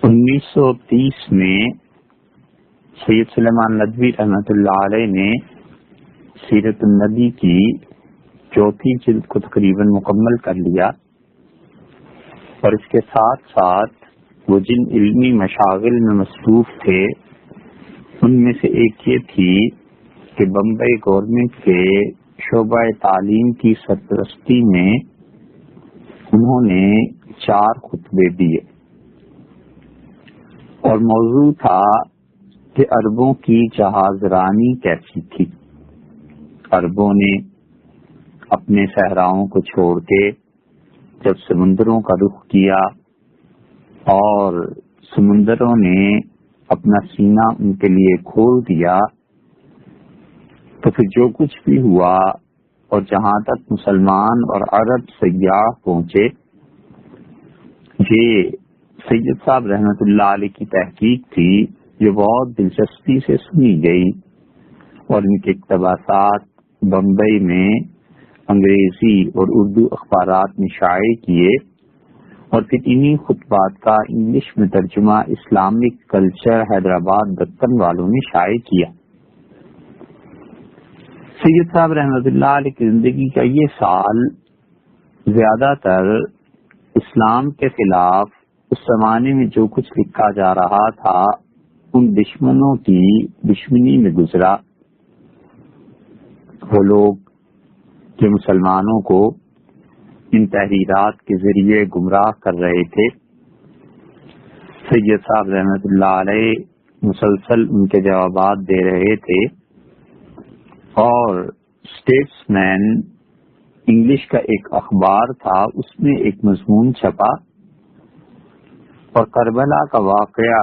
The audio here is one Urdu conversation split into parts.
1930 میں سید سلیمان ندوی رحمۃ اللہ علیہ نے سیرت النبی کی چوتھی جلد کو تقریباً مکمل کر لیا، اور اس کے ساتھ ساتھ وہ جن علمی مشاغل میں مصروف تھے ان میں سے ایک یہ تھی کہ بمبئی گورنمنٹ کے شعبہ تعلیم کی سرپرستی میں انہوں نے 4 خطبے دیے، اور موضوع تھا کہ عربوں کی جہاز رانی کیسی تھی۔ عربوں نے اپنے صحراؤں کو چھوڑ کے جب سمندروں کا رخ کیا اور سمندروں نے اپنا سینہ ان کے لیے کھول دیا، تو پھر جو کچھ بھی ہوا اور جہاں تک مسلمان اور عرب سیاح پہنچے، یہ سید صاحب رحمۃ اللہ علیہ کی تحقیق تھی جو بہت دلچسپی سے سنی گئی، اور ان کے اقتباسات بمبئی میں انگریزی اور اردو اخبارات میں شائع کیے، اور پھر انہی خطبات کا انگلش میں ترجمہ اسلامک کلچر حیدرآباد دکن والوں نے شائع کیا۔ سید صاحب رحمۃ اللہ علیہ کی زندگی کا یہ سال زیادہ تر اسلام کے خلاف اس زمانے میں جو کچھ لکھا جا رہا تھا ان دشمنوں کی دشمنی میں گزرا۔ وہ لوگ جو مسلمانوں کو ان تحریرات کے ذریعے گمراہ کر رہے تھے، سید صاحب رحمۃ اللہ علیہ مسلسل ان کے جوابات دے رہے تھے، اور اسٹیٹس مین انگلش کا ایک اخبار تھا، اس میں ایک مضمون چھپا اور کربلا کا واقعہ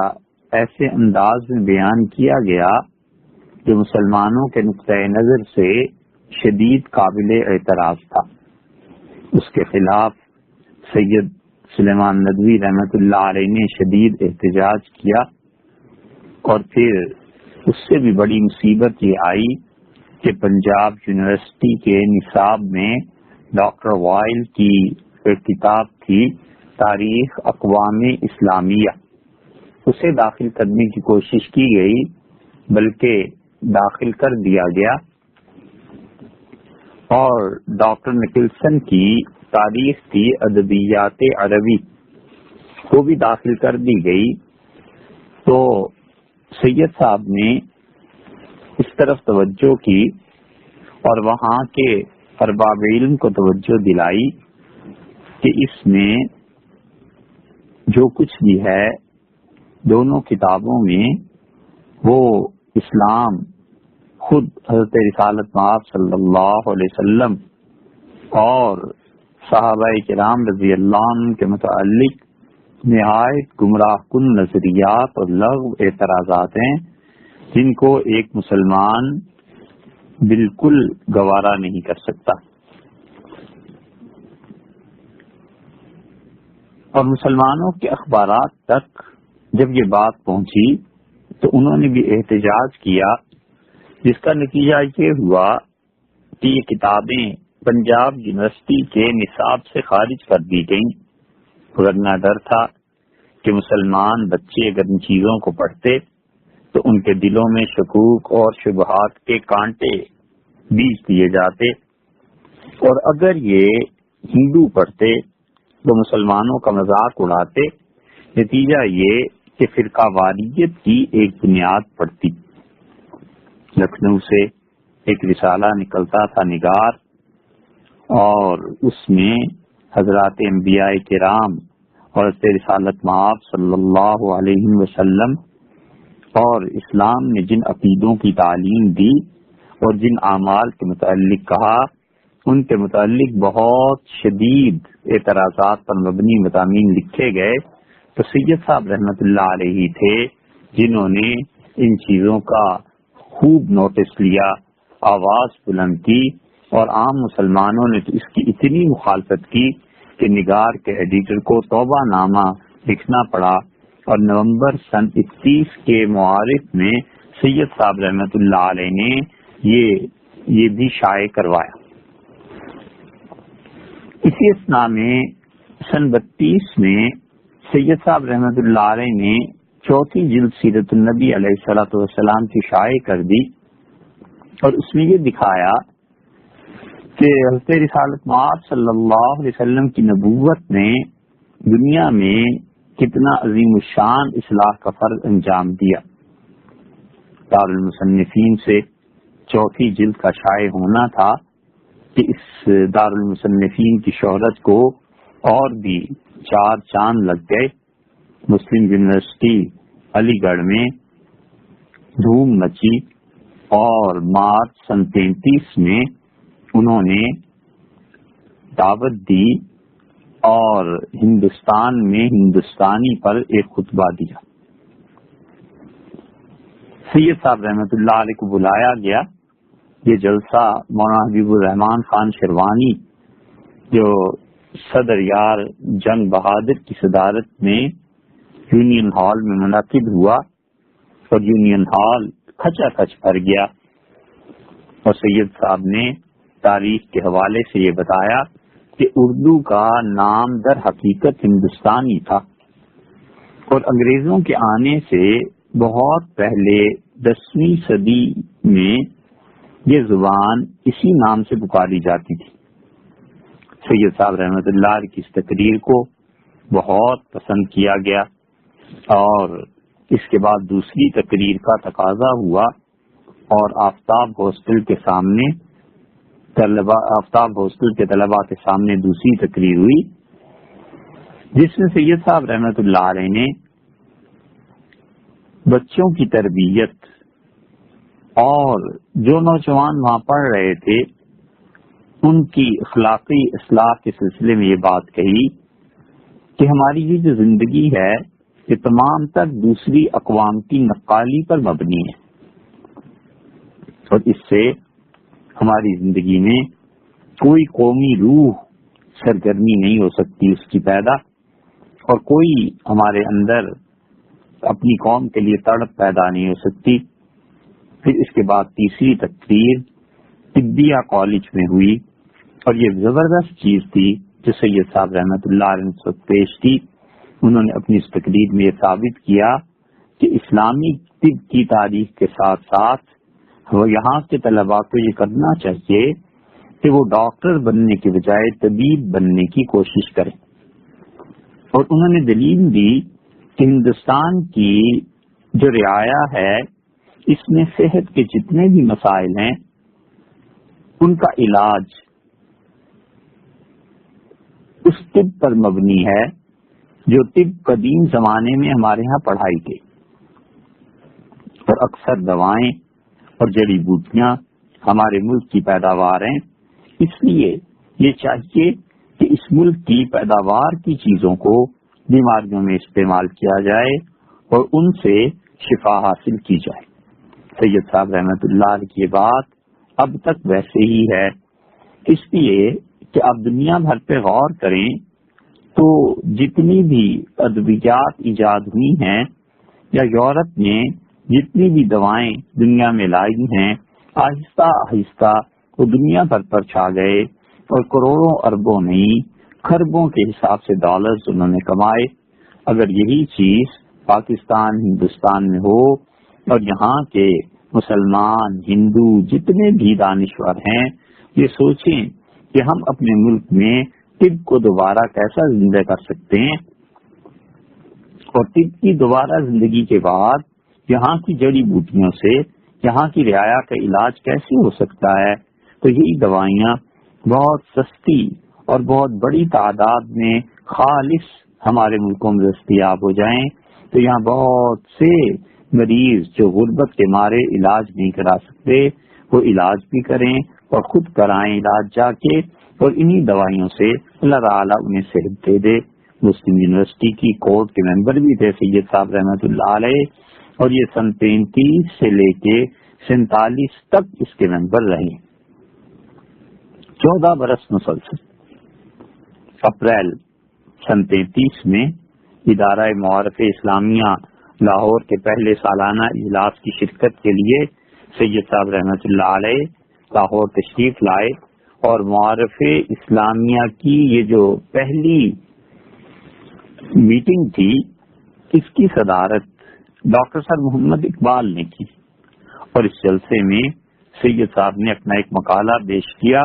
ایسے انداز میں بیان کیا گیا جو مسلمانوں کے نقطۂ نظر سے شدید قابل اعتراض تھا۔ اس کے خلاف سید سلیمان ندوی رحمۃ اللہ علیہ نے شدید احتجاج کیا، اور پھر اس سے بھی بڑی مصیبت یہ آئی کہ پنجاب یونیورسٹی کے نصاب میں ڈاکٹر وائل کی ایک کتاب تھی تاریخ اقوام اسلامیہ، اسے داخل کرنے کی کوشش کی گئی، بلکہ داخل کر دیا گیا، اور ڈاکٹر نکلسن کی تاریخ کی ادبیات عربی کو بھی داخل کر دی گئی۔ تو سید صاحب نے اس طرف توجہ کی اور وہاں کے ارباب علم کو توجہ دلائی کہ اس میں جو کچھ بھی ہے دونوں کتابوں میں وہ اسلام خود حضرت رسالت مآب صلی اللہ علیہ وسلم اور صحابہ کرام رضی اللہ عنہ کے متعلق نہایت گمراہ کن نظریات اور لغو اعتراضات ہیں جن کو ایک مسلمان بالکل گوارا نہیں کر سکتا۔ اور مسلمانوں کے اخبارات تک جب یہ بات پہنچی تو انہوں نے بھی احتجاج کیا، جس کا نتیجہ یہ ہوا کہ یہ کتابیں پنجاب یونیورسٹی کے نصاب سے خارج کر دی گئیں، ورنہ ڈر تھا کہ مسلمان بچے اگر ان چیزوں کو پڑھتے تو ان کے دلوں میں شکوک اور شبہات کے کانٹے بیج دیے جاتے، اور اگر یہ ہندو پڑھتے تو مسلمانوں کا مذاق اڑاتے، نتیجہ یہ کہ فرقہ واریت کی ایک بنیاد پڑتی۔ لکھنؤ سے ایک رسالہ نکلتا تھا نگار، اور اس میں حضرات انبیاء کرام اور رسالت مآب صلی اللہ علیہ وسلم اور اسلام نے جن عقیدوں کی تعلیم دی اور جن اعمال کے متعلق کہا، ان کے متعلق بہت شدید اعتراضات پر مبنی مضامین لکھے گئے۔ تو سید صاحب رحمۃ اللہ علیہ تھے جنہوں نے ان چیزوں کا خوب نوٹس لیا، آواز بلند کی، اور عام مسلمانوں نے تو اس کی اتنی مخالفت کی کہ نگار کے ایڈیٹر کو توبہ نامہ لکھنا پڑا، اور نومبر سن 31 کے معارف میں سید صاحب رحمۃ اللہ علیہ نے یہ بھی شائع کروایا۔ اسی اثنا میں سن 32 میں سید صاحب رحمۃ اللہ علیہ نے چوتھی جلد سیرت النبی علیہ الصلوۃ والسلام کی شائع کر دی اور اس میں یہ دکھایا کہ حضرت رسالت مآب صلی اللہ علیہ وسلم کی نبوت نے دنیا میں کتنا عظیم الشان اصلاح کا فرض انجام دیا۔ دارالمصنفین سے چوتھی جلد کا شائع ہونا تھا کہ اس دارالمصنفین کی شہرت کو اور بھی 4 چاند لگ گئے۔ مسلم یونیورسٹی علی گڑھ میں دھوم مچی اور مارچ 1933 میں انہوں نے دعوت دی اور ہندوستان میں ہندوستانی پر ایک خطبہ دیا۔ سید صاحب رحمۃ اللہ علیہ کو بلایا گیا۔ یہ جلسہ مولانا حبیب الرحمان خان شروانی جو صدر یار جنگ بہادر کی صدارت میں یونین ہال میں منعقد ہوا اور یونین ہال کھچا کھچ بھر گیا، اور سید صاحب نے تاریخ کے حوالے سے یہ بتایا کہ اردو کا نام در حقیقت ہندوستانی تھا اور انگریزوں کے آنے سے بہت پہلے 10ویں صدی میں یہ زبان اسی نام سے پکاری جاتی تھی۔ سید صاحب رحمۃ اللہ علیہ کی اس تقریر کو بہت پسند کیا گیا اور اس کے بعد دوسری تقریر کا تقاضا ہوا اور آفتاب ہاسٹل کے سامنے طلباء کے سامنے دوسری تقریر ہوئی، جس میں سید صاحب رحمۃ اللہ علیہ نے بچوں کی تربیت اور جو نوجوان وہاں پڑھ رہے تھے ان کی اخلاقی اصلاح کے سلسلے میں یہ بات کہی کہ ہماری یہ جو زندگی ہے یہ تمام تر دوسری اقوام کی نقالی پر مبنی ہے اور اس سے ہماری زندگی میں کوئی قومی روح سرگرمی نہیں ہو سکتی اس کی پیدا، اور کوئی ہمارے اندر اپنی قوم کے لیے تڑپ پیدا نہیں ہو سکتی۔ پھر اس کے بعد تیسری تقریر طبیہ کالج میں ہوئی اور یہ زبردست چیز تھی جو سید صاحب رحمۃ اللہ علیہ نے پیش کی۔ انہوں نے اپنی اس تقریر میں یہ ثابت کیا کہ اسلامی طب کی تاریخ کے ساتھ ساتھ وہ یہاں کے طلباء کو یہ کرنا چاہیے کہ وہ ڈاکٹر بننے کے بجائے طبیب بننے کی کوشش کریں، اور انہوں نے دلیل دی کہ ہندوستان کی جو رعایا ہے اس میں صحت کے جتنے بھی مسائل ہیں ان کا علاج اس طب پر مبنی ہے جو طب قدیم زمانے میں ہمارے ہاں پڑھائی گئی، اور اکثر دوائیں اور جڑی بوٹیاں ہمارے ملک کی پیداوار ہیں۔ اس لیے یہ چاہیے کہ اس ملک کی پیداوار کی چیزوں کو بیماریوں میں استعمال کیا جائے اور ان سے شفا حاصل کی جائے۔ سید صاحب رحمۃ اللہ علیہ کی بات اب تک ویسے ہی ہے، اس لیے کہ آپ دنیا بھر پہ غور کریں تو جتنی بھی ادویات ایجاد ہوئی ہیں یا یورپ نے جتنی بھی دوائیں دنیا میں لائی ہیں، آہستہ آہستہ وہ دنیا بھر پر چھا گئے اور کروڑوں اربوں نہیں خربوں کے حساب سے ڈالرز انہوں نے کمائے۔ اگر یہی چیز پاکستان ہندوستان میں ہو اور یہاں کے مسلمان ہندو جتنے بھی دانشور ہیں یہ سوچیں کہ ہم اپنے ملک میں طب کو دوبارہ کیسا زندہ کر سکتے ہیں، اور طب کی دوبارہ زندگی کے بعد یہاں کی جڑی بوٹیوں سے یہاں کی رعایا کا علاج کیسے ہو سکتا ہے۔ تو یہی دوائیاں بہت سستی اور بہت بڑی تعداد میں خالص ہمارے ملکوں میں دستیاب ہو جائیں تو یہاں بہت سے مریض جو غربت کے مارے علاج نہیں کرا سکتے وہ علاج بھی کریں اور خود کرائیں علاج جا کے، اور انہی دوائیوں سے اللہ تعالیٰ انہیں صحت دے دے۔ مسلم یونیورسٹی کی کورٹ کے ممبر بھی تھے سید صاحب رحمۃ اللہ علیہ، اور یہ سن 35 سے لے کے 47 تک اس کے ممبر رہے، 14 برس مسلسل۔ اپریل سن 33 میں ادارہ معارف اسلامیہ لاہور کے پہلے سالانہ اجلاس کی شرکت کے لیے سید صاحب رحمۃ اللہ علیہ لاہور تشریف لائے، اور معارف اسلامیہ کی یہ جو پہلی میٹنگ تھی، اس کی صدارت ڈاکٹر سر محمد اقبال نے کی، اور اس جلسے میں سید صاحب نے اپنا ایک مقالہ پیش کیا.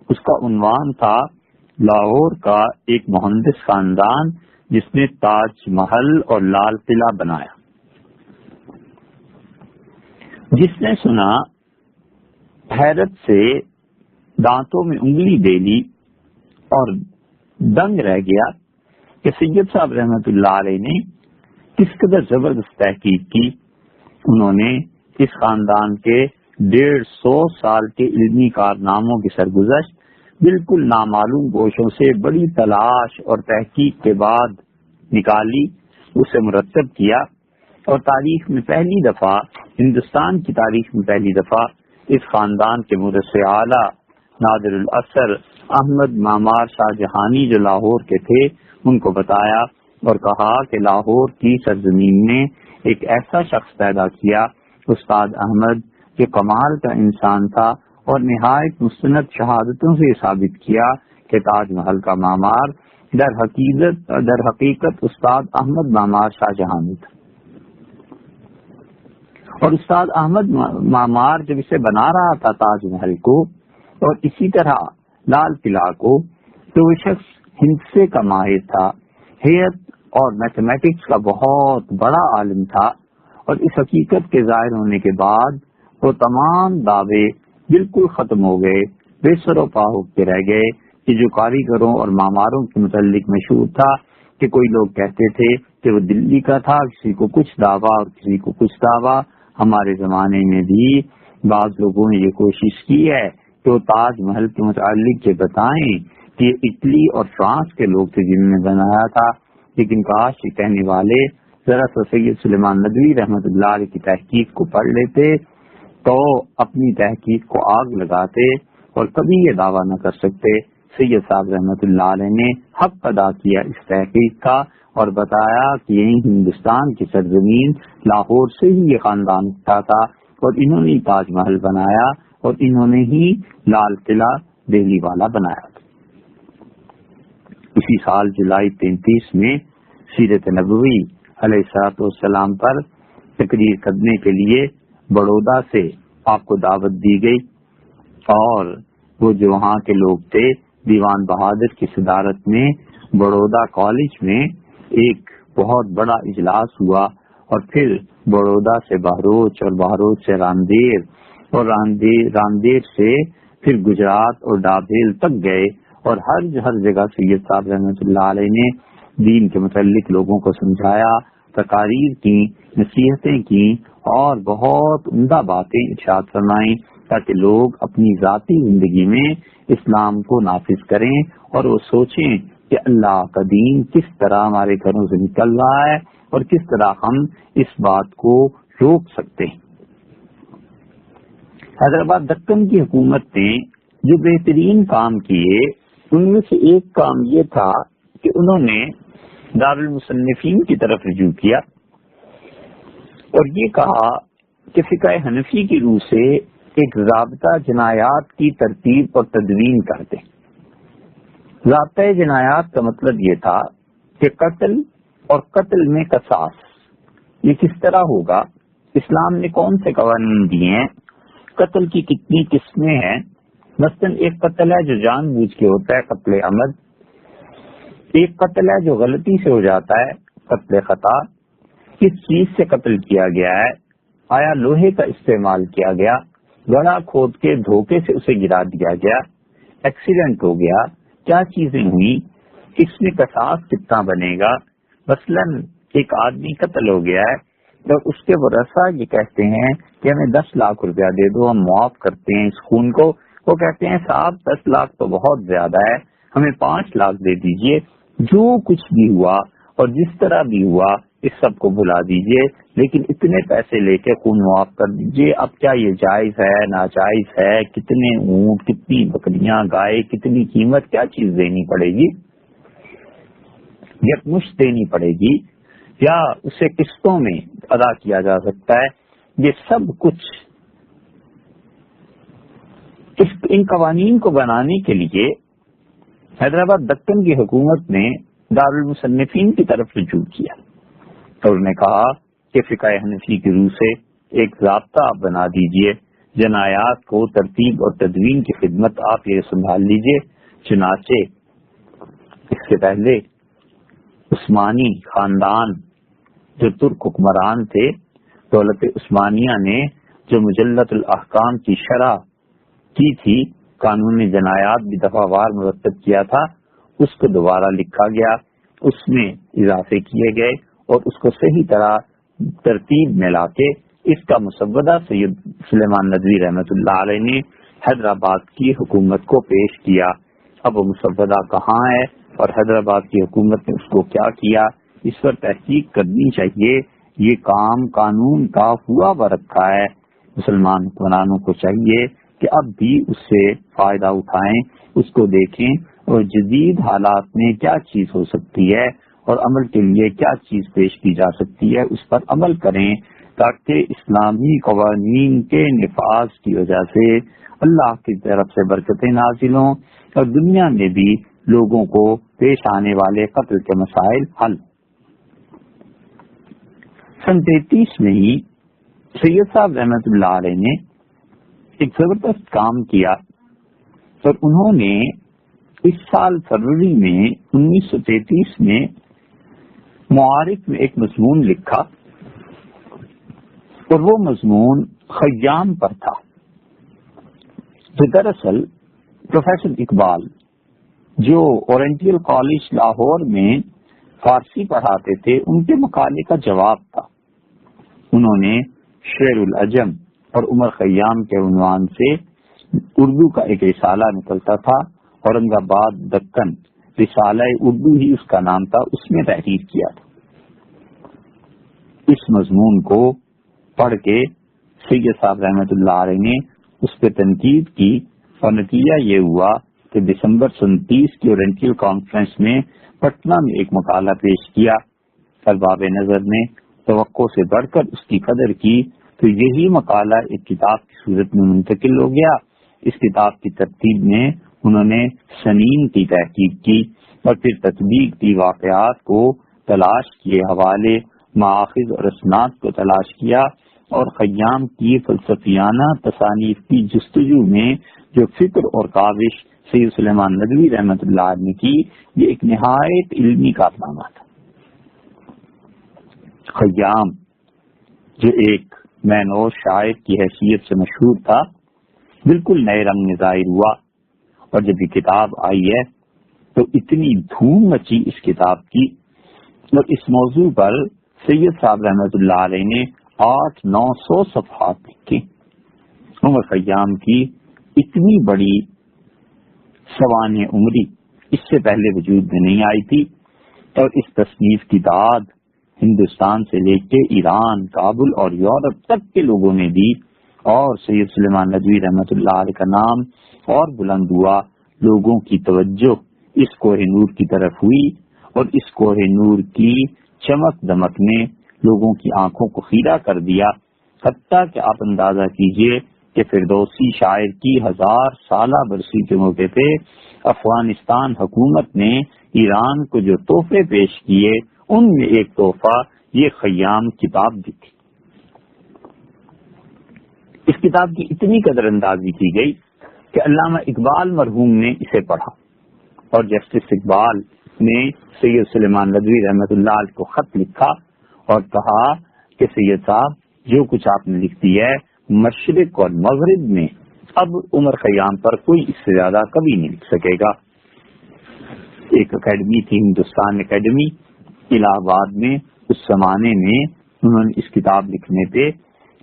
اس کا عنوان تھا لاہور کا ایک مہندس خاندان جس نے تاج محل اور لال قلعہ بنایا. جس نے سنا حیرت سے دانتوں میں انگلی دے لی اور دنگ رہ گیا کہ سید صاحب رحمت اللہ علیہ نے کس قدر زبردست تحقیق کی. انہوں نے اس خاندان کے 150 سال کے علمی کارناموں کی سرگزشت بالکل نامعلوم گوشوں سے بڑی تلاش اور تحقیق کے بعد نکالی، اسے مرتب کیا، اور تاریخ میں پہلی دفعہ، ہندوستان کی تاریخ میں پہلی دفعہ اس خاندان کے مرثع اعلیٰ نادر الاثر احمد معمار شاہ جہانی جو لاہور کے تھے ان کو بتایا اور کہا کہ لاہور کی سرزمین نے ایک ایسا شخص پیدا کیا، استاد احمد، جو کمال کا انسان تھا، اور نہایت مستند شہادتوں سے ثابت کیا کہ تاج محل کا معمار در حقیقت استاد احمد معمار شاہ جہانی تھا. اور استاد احمد معمار جب اسے بنا رہا تھا تاج محل کو اور اسی طرح لال قلعہ کو، تو وہ شخص ہندسے کا ماہر تھا، ہیئت اور میتھمیٹکس کا بہت بڑا عالم تھا. اور اس حقیقت کے ظاہر ہونے کے بعد وہ تمام دعوے بالکل ختم ہو گئے، بے سر و پا ہو کے رہ گئے کہ جو کاریگروں اور معماروں کے متعلق مشہور تھا کہ کوئی لوگ کہتے تھے کہ وہ دلی کا تھا، کسی کو کچھ دعویٰ اور کسی کو کچھ دعویٰ. ہمارے زمانے میں بھی بعض لوگوں نے یہ کوشش کی ہے کہ وہ تاج محل کے متعلق یہ بتائیں کہ یہ اٹلی اور فرانس کے لوگ تھے جنہوں نے بنایا تھا، لیکن کاش یہ کہنے والے ذرا سا سید سلیمان ندوی رحمت اللہ علیہ کی تحقیق کو پڑھ لیتے تو اپنی تحقیق کو آگ لگاتے اور کبھی یہ دعویٰ نہ کر سکتے. سید صاحب رحمت اللہ علیہ نے حق ادا کیا اس تحقیق کا اور بتایا کہ یہی ہندوستان کی سرزمین لاہور سے ہی یہ خاندان اٹھا تھا، اور انہوں نے تاج محل بنایا اور انہوں نے ہی لال قلعہ دہلی والا بنایا تھا. اسی سال جولائی 33 میں سیرت نبوی علیہ الصلوۃ والسلام پر تقریر کرنے کے لیے بڑودہ سے آپ کو دعوت دی گئی، اور وہ جو وہاں کے لوگ تھے دیوان بہادر کی صدارت میں بڑودہ کالج میں ایک بہت بڑا اجلاس ہوا، اور پھر بڑودہ سے بہروچ اور بہروچ سے راندیر اور راندیر سے پھر گجرات اور ڈابھیل تک گئے، اور ہر جگہ سید صاحب رحمۃ اللہ علیہ نے دین کے متعلق لوگوں کو سمجھایا، تقاریر کی، نصیحتیں کی اور بہت عمدہ باتیں ارشاد فرمائیں تاکہ لوگ اپنی ذاتی زندگی میں اسلام کو نافذ کریں اور وہ سوچیں کہ اللہ کا دین کس طرح ہمارے گھروں سے نکل رہا ہے اور کس طرح ہم اس بات کو روک سکتے ہیں. حیدرآباد دکن کی حکومت نے جو بہترین کام کیے ان میں سے ایک کام یہ تھا کہ انہوں نے دارالمصنفین کی طرف رجوع کیا اور یہ کہا کہ فقہ حنفی کی روح سے ایک ضابطہ جنایات کی ترتیب اور تدوین کر دیں. ضابطہ جنایات کا مطلب یہ تھا کہ قتل اور قتل میں قصاص یہ کس طرح ہوگا، اسلام نے کون سے قوانین دیے ہیں، قتل کی کتنی قسمیں ہیں. مثلاً ایک قتل ہے جو جان بوجھ کے ہوتا ہے، قتل عمد. ایک قتل ہے جو غلطی سے ہو جاتا ہے، قتل خطا. کس چیز سے قتل کیا گیا ہے، آیا لوہے کا استعمال کیا گیا، گڑھا کھود کے دھوکے سے اسے گرا دیا گیا، ایکسیڈنٹ ہو گیا، کیا چیزیں ہوئی، اس میں قصاص کتنا بنے گا. مثلاً ایک آدمی قتل ہو گیا ہے اور اس کے ورثہ یہ کہتے ہیں کہ ہمیں 10 لاکھ روپیہ دے دو، ہم معاف کرتے ہیں اس خون کو. وہ کہتے ہیں صاحب 10 لاکھ تو بہت زیادہ ہے، ہمیں 5 لاکھ دے دیجئے. جو کچھ بھی ہوا اور جس طرح بھی ہوا اس سب کو بھلا دیجئے، لیکن اتنے پیسے لے کے خون معاف کر دیجئے. اب کیا یہ جائز ہے، ناجائز ہے، کتنے اونٹ، کتنی بکریاں، گائے، کتنی قیمت، کیا چیز دینی پڑے گی، یکمشت دینی پڑے گی یا اسے قسطوں میں ادا کیا جا سکتا ہے. یہ سب کچھ ان قوانین کو بنانے کے لیے حیدرآباد دکن کی حکومت نے دارالمصنفین کی طرف رجوع کیا اور انہوں نے کہا کہ فقہ حنفی کی روح سے ایک ضابطہ آپ بنا دیجئے، جنایات کو ترتیب اور تدوین کی خدمت آپ یہ سنبھال لیجئے۔ چنانچہ اس سے پہلے عثمانی خاندان جو ترک حکمران تھے، دولت عثمانیہ نے جو مجلۃ الاحکام کی شرح کی تھی، قانون جنایات بھی دفعہ وار مرتب کیا تھا، اس کو دوبارہ لکھا گیا، اس میں اضافے کیے گئے اور اس کو صحیح طرح ترتیب میں لا کے اس کا مسودہ سید سلیمان ندوی رحمۃ اللہ علیہ نے حیدرآباد کی حکومت کو پیش کیا۔ اب وہ مسودہ کہاں ہے اور حیدرآباد کی حکومت نے اس کو کیا کیا، اس پر تحقیق کرنی چاہیے۔ یہ کام قانون کا ہوا برکھا ہے، مسلمان حکمرانوں کو چاہیے کہ اب بھی اس سے فائدہ اٹھائیں، اس کو دیکھیں اور جدید حالات میں کیا چیز ہو سکتی ہے اور عمل کے لیے کیا چیز پیش کی جا سکتی ہے، اس پر عمل کریں تاکہ اسلامی قوانین کے نفاذ کی وجہ سے اللہ کی طرف سے برکتیں نازل ہوں اور دنیا میں بھی لوگوں کو پیش آنے والے قتل کے مسائل حل۔ سن 33 میں ہی سید صاحب رحمۃ اللہ علیہ نے ایک زبردست کام کیا اور انہوں نے اس سال فروری میں 1933 میں معارف میں ایک مضمون لکھا اور وہ مضمون خیام پر تھا، جو دراصل پروفیسر اقبال جو اورینٹل کالج لاہور میں فارسی پڑھاتے تھے ان کے مقالے کا جواب تھا۔ انہوں نے شعر العجم اور عمر خیام کے عنوان سے اردو کا ایک رسالہ نکلتا تھا، اورنگ آباد دکن رسالہ اردو ہی اس کا نام تھا، اس میں تحریر کیا تھا۔ اس مضمون کو پڑھ کے سید صاحب رحمۃ اللہ علیہ نے اس پہ تنقید کی اور نتیجہ یہ ہوا کہ دسمبر 1929 کی اورینٹل کانفرنس میں پٹنہ میں ایک مقالہ پیش کیا۔ ارباب نظر نے توقع سے بڑھ کر اس کی قدر کی تو یہی مقالہ ایک کتاب کی صورت میں منتقل ہو گیا۔ اس کتاب کی ترتیب میں انہوں نے سنین کی تحقیق کی اور پھر تطبیق کی، واقعات کو تلاش کیے، حوالے، مآخذ اور اسناد کو تلاش کیا اور خیام کی فلسفیانہ تصانیف کی جستجو میں جو فکر اور کاوش سید سلیمان ندوی رحمۃ اللہ علیہ نے کی، یہ ایک نہایت علمی کارنامہ تھا۔ خیام جو ایک مینور شاعر کی حیثیت سے مشہور تھا، بالکل نئے رنگ میں ظاہر ہوا اور جب یہ کتاب آئی ہے تو اتنی دھوم مچی اس کتاب کی اور اس موضوع پر سید صاحب رحمۃ اللہ علیہ نے 800-900 صفحات لکھے۔ عمر خیام کی اتنی بڑی سوانح عمری اس سے پہلے وجود میں نہیں آئی تھی اور اس تصنیف کی تعداد ہندوستان سے لے کے ایران، کابل اور یورپ تک کے لوگوں نے دی اور سید سلیمان ندوی رحمۃ اللہ علیہ کا نام اور بلند ہوا۔ لوگوں کی توجہ اس کوہ نور کی طرف ہوئی اور اس کوہ نور کی چمک دمک نے لوگوں کی آنکھوں کو خیرہ کر دیا، حتیٰ کہ آپ اندازہ کیجئے کہ فردوسی شاعر کی 1000 سالہ برسی کے موقع پہ افغانستان حکومت نے ایران کو جو تحفے پیش کیے ان میں ایک تحفہ یہ خیام کتاب بھی تھی۔ اس کتاب کی اتنی قدر اندازی کی گئی کہ علامہ اقبال مرحوم نے اسے پڑھا اور جسٹس اقبال نے سید سلیمان ندوی رحمۃ اللہ علیہ کو خط لکھا اور کہا کہ سید صاحب جو کچھ آپ نے لکھ دیا ہے مشرق اور مغرب میں اب عمر خیام پر کوئی اس سے زیادہ کبھی نہیں لکھ سکے گا۔ ایک اکیڈمی تھی ہندوستان اکیڈمی الہ آباد میں، اس زمانے میں انہوں نے اس کتاب لکھنے پہ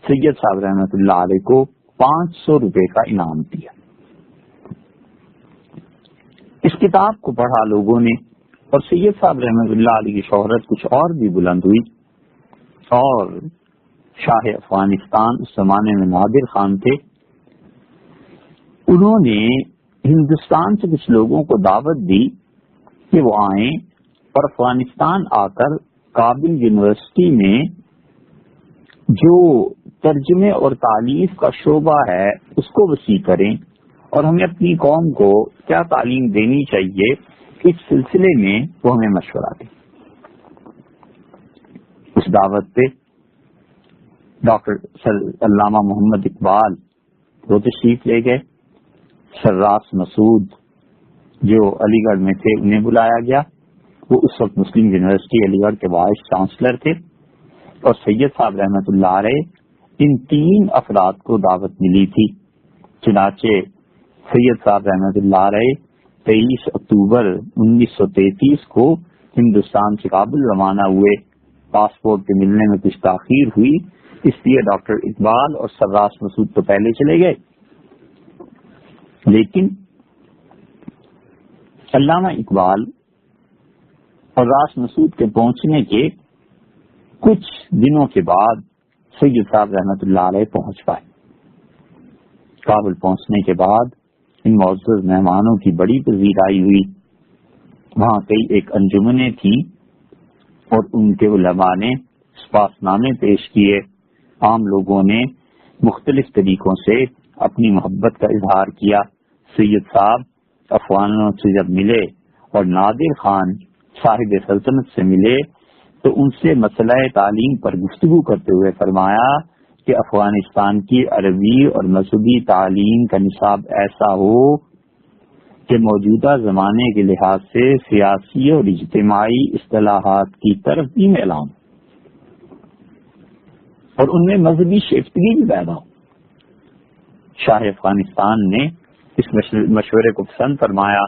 سید صاحب رحمۃ اللہ علیہ کو 500 روپے کا انعام دیا۔ اس کتاب کو پڑھا لوگوں نے اور سید صاحب رحمۃ اللہ علیہ کی شہرت کچھ اور بھی بلند ہوئی اور شاہ افغانستان اس زمانے میں نادر خان تھے، انہوں نے ہندوستان سے کچھ لوگوں کو دعوت دی کہ وہ آئیں اور افغانستان آ کر کابل یونیورسٹی میں جو ترجمے اور تالیف کا شعبہ ہے اس کو وسیع کریں اور ہمیں اپنی قوم کو کیا تعلیم دینی چاہیے اس سلسلے میں وہ ہمیں مشورہ دیں۔ اس دعوت پہ ڈاکٹر علامہ محمد اقبال وہ تشریف لے گئے، سراس مسعود جو علی گڑھ میں تھے انہیں بلایا گیا، وہ اس وقت مسلم یونیورسٹی علی گڑھ کے وائس چانسلر تھے، اور سید صاحب رحمۃ اللہ علیہ، ان تین افراد کو دعوت ملی تھی۔ چنانچہ سید صاحب رحمۃ اللہ علیہ 23 اکتوبر 1933 کو ہندوستان سے کابل روانہ ہوئے۔ پاسپورٹ کے ملنے میں کچھ تاخیر ہوئی، اس لیے ڈاکٹر اقبال اور سراس مسعود تو پہلے چلے گئے، لیکن علامہ اقبال اور راس مسعود کے پہنچنے کے کچھ دنوں کے بعد سید صاحب رحمۃ اللہ علیہ پہنچ پائے۔ کابل پہنچنے کے بعد ان معزز مہمانوں کی بڑی پذیرائی ہوئی۔ وہاں کئی ایک انجمنیں تھیں اور ان کے علماء نے سپاسنامے پیش کیے۔ عام لوگوں نے مختلف طریقوں سے اپنی محبت کا اظہار کیا۔ سید صاحب افغانوں سے جب ملے اور نادر خان صاحب سلطنت سے ملے تو ان سے مسئلہ تعلیم پر گفتگو کرتے ہوئے فرمایا کہ افغانستان کی عربی اور مذہبی تعلیم کا نصاب ایسا ہو کہ موجودہ زمانے کے لحاظ سے سیاسی اور اجتماعی اصطلاحات کی طرف بھی میلان اور ان میں مذہبی شیفتگی بھی پیدا ہو۔ شاہ افغانستان نے اس مشورے کو پسند فرمایا۔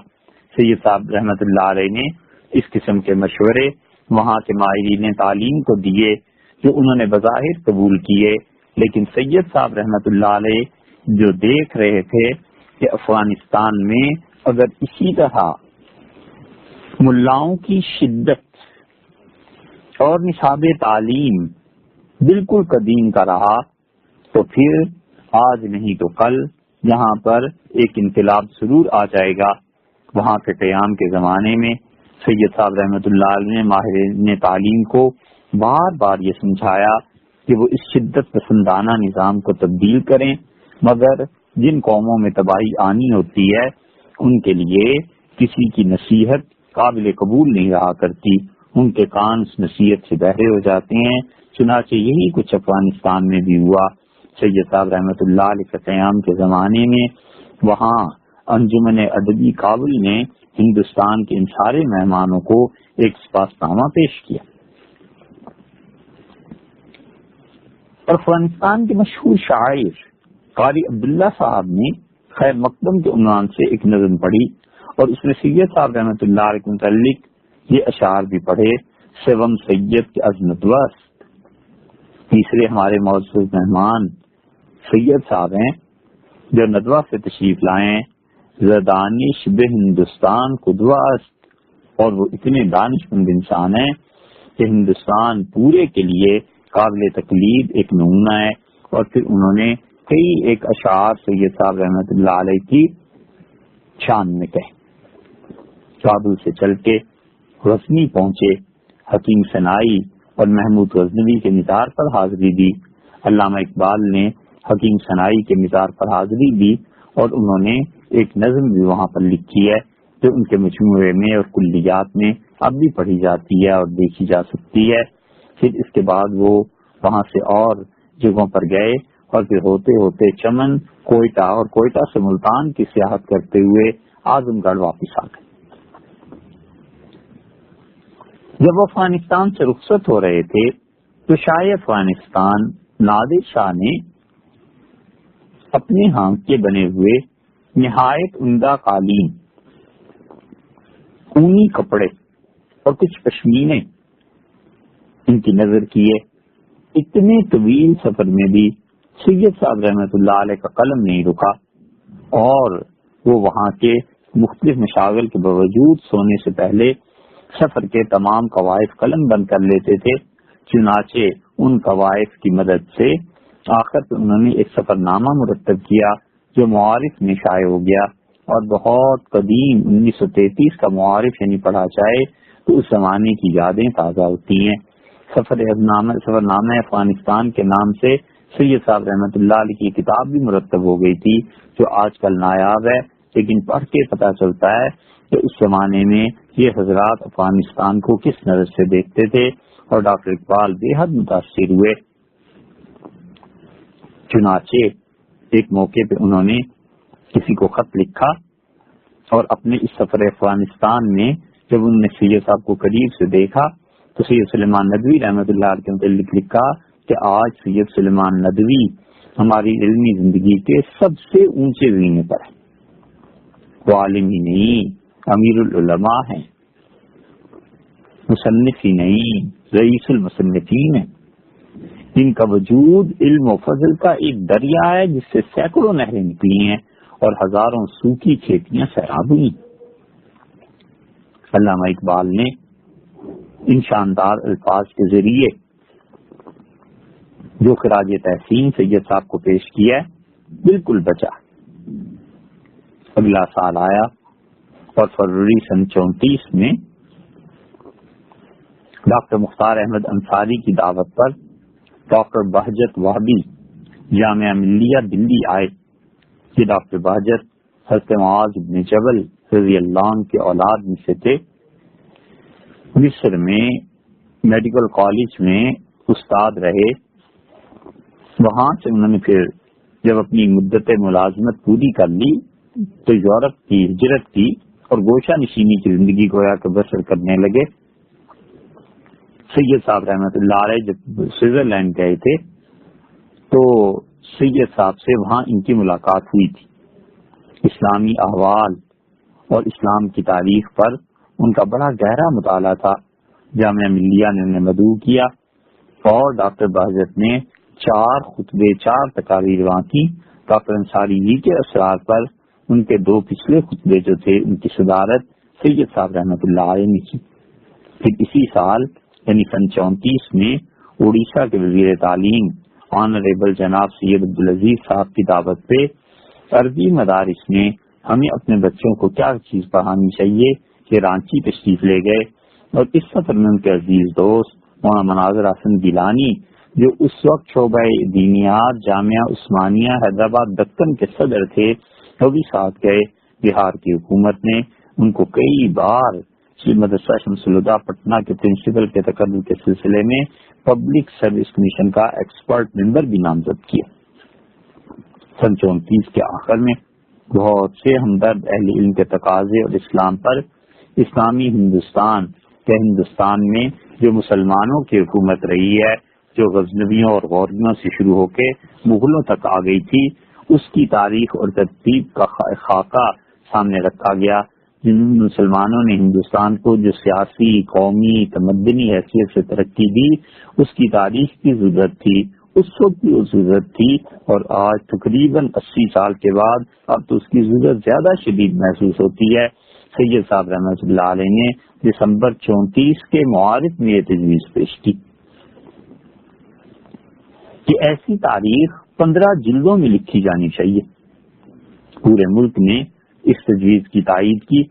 سید صاحب رحمۃ اللہ علیہ نے اس قسم کے مشورے وہاں کے ماہرین تعلیم کو دیے جو انہوں نے بظاہر قبول کیے، لیکن سید صاحب رحمۃ اللہ علیہ جو دیکھ رہے تھے کہ افغانستان میں اگر اسی طرح ملاؤں کی شدت اور نصاب تعلیم بالکل قدیم کا رہا تو پھر آج نہیں تو کل یہاں پر ایک انقلاب ضرور آ جائے گا۔ وہاں کے قیام کے زمانے میں سید صاحب رحمۃ اللہ علیہ نے ماہرین تعلیم کو بار بار یہ سمجھایا کہ وہ اس شدت پسندانہ نظام کو تبدیل کریں، مگر جن قوموں میں تباہی آنی ہوتی ہے ان کے لیے کسی کی نصیحت قابل قبول نہیں رہا کرتی، ان کے کان اس نصیحت سے بہرے ہو جاتے ہیں۔ چنانچہ یہی کچھ افغانستان میں بھی ہوا۔ سید صاحب رحمۃ اللہ علیہ کے قیام کے زمانے میں وہاں انجمن ادبی کابل نے ہندوستان کے ان سارے مہمانوں کو ایک سپاسنامہ پیش کیا۔ اور افغانستان کے مشہور شاعر قاری عبداللہ صاحب نے خیر مقدم کے عنوان سے ایک نظم پڑھی اور اس میں سید صاحب رحمۃ اللہ علیہ کے متعلق یہ اشعار بھی پڑھے: سوم سید کے از ندوست۔ تیسرے ہمارے معزز مہمان سید صاحب ہیں جو ندوہ سے تشریف لائے، زدانش بے ہندوستان قدوست، اور وہ اتنے دانش مند انسان ہیں کہ ہندوستان پورے کے لیے قابل تقلید ایک نمونہ ہے۔ اور پھر انہوں نے کئی ایک اشعار سید صاحب رحمۃ اللہ علیہ کی شان میں کہے۔ کابل سے چل کے غزنی پہنچے، حکیم سنائی اور محمود غزنوی کے مزار پر حاضری دی۔ علامہ اقبال نے حکیم سنائی کے مزار پر حاضری دی اور انہوں نے ایک نظم بھی وہاں پر لکھی ہے جو ان کے مجموعے میں اور کلیات میں اب بھی پڑھی جاتی ہے اور دیکھی جا سکتی ہے۔ پھر اس کے بعد وہ وہاں سے اور جگہوں پر گئے اور پھر ہوتے ہوتے چمن، کوئٹہ اور کوئٹہ سے ملتان کی سیاحت کرتے ہوئے اعظم گڑھ واپس آ گئے۔ جب وہ افغانستان سے رخصت ہو رہے تھے تو شاہ افغانستان نادر شاہ نے اپنے ہاتھ کے بنے ہوئے نہایت عمدہ قالین، اونی کپڑے اور کچھ پشمینے ان کی نظر کیے۔ اتنے طویل سفر میں بھی سید صاحب رحمۃ اللہ علیہ کا قلم نہیں رکا اور وہ وہاں کے مختلف مشاغل کے باوجود سونے سے پہلے سفر کے تمام قواعد قلم بند کر لیتے تھے۔ چنانچہ ان قواعد کی مدد سے آخر پر انہوں نے ایک سفر نامہ مرتب کیا جو معارف میں شائع ہو گیا، اور بہت قدیم 1933 کا معارف یعنی پڑھا جائے تو اس زمانے کی یادیں تازہ ہوتی ہیں۔ سفر نامہ افغانستان کے نام سے سید صاحب رحمۃ اللہ علیہ کی کتاب بھی مرتب ہو گئی تھی جو آج کل نایاب ہے، لیکن پڑھ کے پتہ چلتا ہے کہ اس زمانے میں یہ حضرات افغانستان کو کس نظر سے دیکھتے تھے، اور ڈاکٹر اقبال بے حد متاثر ہوئے۔ چنانچہ ایک موقع پہ انہوں نے کسی کو خط لکھا اور اپنے اس سفر افغانستان میں جب انہوں نے سید صاحب کو قریب سے دیکھا تو سید سلیمان ندوی رحمۃ اللہ علیہ کے متعلق لکھا کہ آج سید سلیمان ندوی ہماری علمی زندگی کے سب سے اونچے زینے پر ہے، وہ عالم ہی نہیں امیر العلماء ہیں، مصنف ہی نہیں رئیس المصنفین ہیں، ان کا وجود علم و فضل کا ایک دریا ہے جس سے سینکڑوں نہریں نکلی ہیں اور ہزاروں سوکھی کھیتیاں سیراب ہوئی۔ علامہ اقبال نے ان شاندار الفاظ کے ذریعے جو خراج تحسین سید صاحب کو پیش کیا ہے بالکل بچا۔ اگلا سال آیا اور فروری سن 34 میں ڈاکٹر مختار احمد انصاری کی دعوت پر ڈاکٹر بہجت وہابی جامعہ ملیہ دلی آئے۔ یہ ڈاکٹر بہجت حضرت معاذ بن جبل رضی اللہ عنہ کے اولاد میں سے تھے۔ مصر میں میڈیکل کالج میں استاد رہے، وہاں سے انہوں نے پھر جب اپنی مدت ملازمت پوری کر لی تو یورپ کی ہجرت کی اور گوشہ نشینی کی زندگی گویا کہ بسر کرنے لگے۔ سید صاحب رحمۃ اللہ علیہ جب سوئٹزرلینڈ گئے تھے تو سید صاحب سے وہاں ان کی ملاقات ہوئی تھی۔ اسلامی احوال اور اسلام کی تاریخ پر ان کا بڑا گہرا مطالعہ تھا۔ جامعہ ملیہ نے انہیں مدعو کیا اور ڈاکٹر بہجت نے 4 خطبے 4 تقاریر وہاں کی۔ ڈاکٹر انصاری جی کے اثرات پر ان کے 2 پچھلے خطبے جو تھے ان کی صدارت سید صاحب رحمۃ اللہ علیہ نے کی۔ پھر اسی سال یعنی سن 34 میں اڑیسہ کے وزیر تعلیم آنریبل جناب سید عبدالعزیز صاحب کی دعوت پہ عربی مدارس میں ہمیں اپنے بچوں کو کیا چیز پڑھانی چاہیے کہ رانچی تشریف لے گئے، اور اس سفر میں ان کے عزیز دوست مولانا مناظر حسن گیلانی جو اس وقت شعبہ دینیات جامعہ عثمانیہ حیدرآباد دکن کے صدر تھے وہ بھی ساتھ گئے۔ بہار کی حکومت نے ان کو کئی بار مدرسہ شمس الہدیٰ پٹنہ کے پرنسپل کے تقرر کے سلسلے میں پبلک سروس کمیشن کا ایکسپرٹ ممبر بھی نامزد کیا۔ سن 34 کے آخر میں بہت سے ہمدرد اہل علم کے تقاضے اور اسلام پر اسلامی ہندوستان میں جو مسلمانوں کی حکومت رہی ہے، جو غزنویوں اور غوریوں سے شروع ہو کے مغلوں تک آ گئی تھی، اس کی تاریخ اور ترتیب کا خاکہ سامنے رکھا گیا۔ جن مسلمانوں نے ہندوستان کو جو سیاسی قومی تمدنی حیثیت سے ترقی دی اس کی تاریخ کی ضرورت تھی، اس وقت بھی وہ ضرورت تھی، اور آج تقریباً 80 سال کے بعد اب تو اس کی ضرورت زیادہ شدید محسوس ہوتی ہے۔ سید صاحب رحمۃ اللہ علیہ نے دسمبر 34 کے معارف میں یہ تجویز پیش کی کہ ایسی تاریخ 15 جلدوں میں لکھی جانی چاہیے۔ پورے ملک نے اس تجویز کی تائید کی۔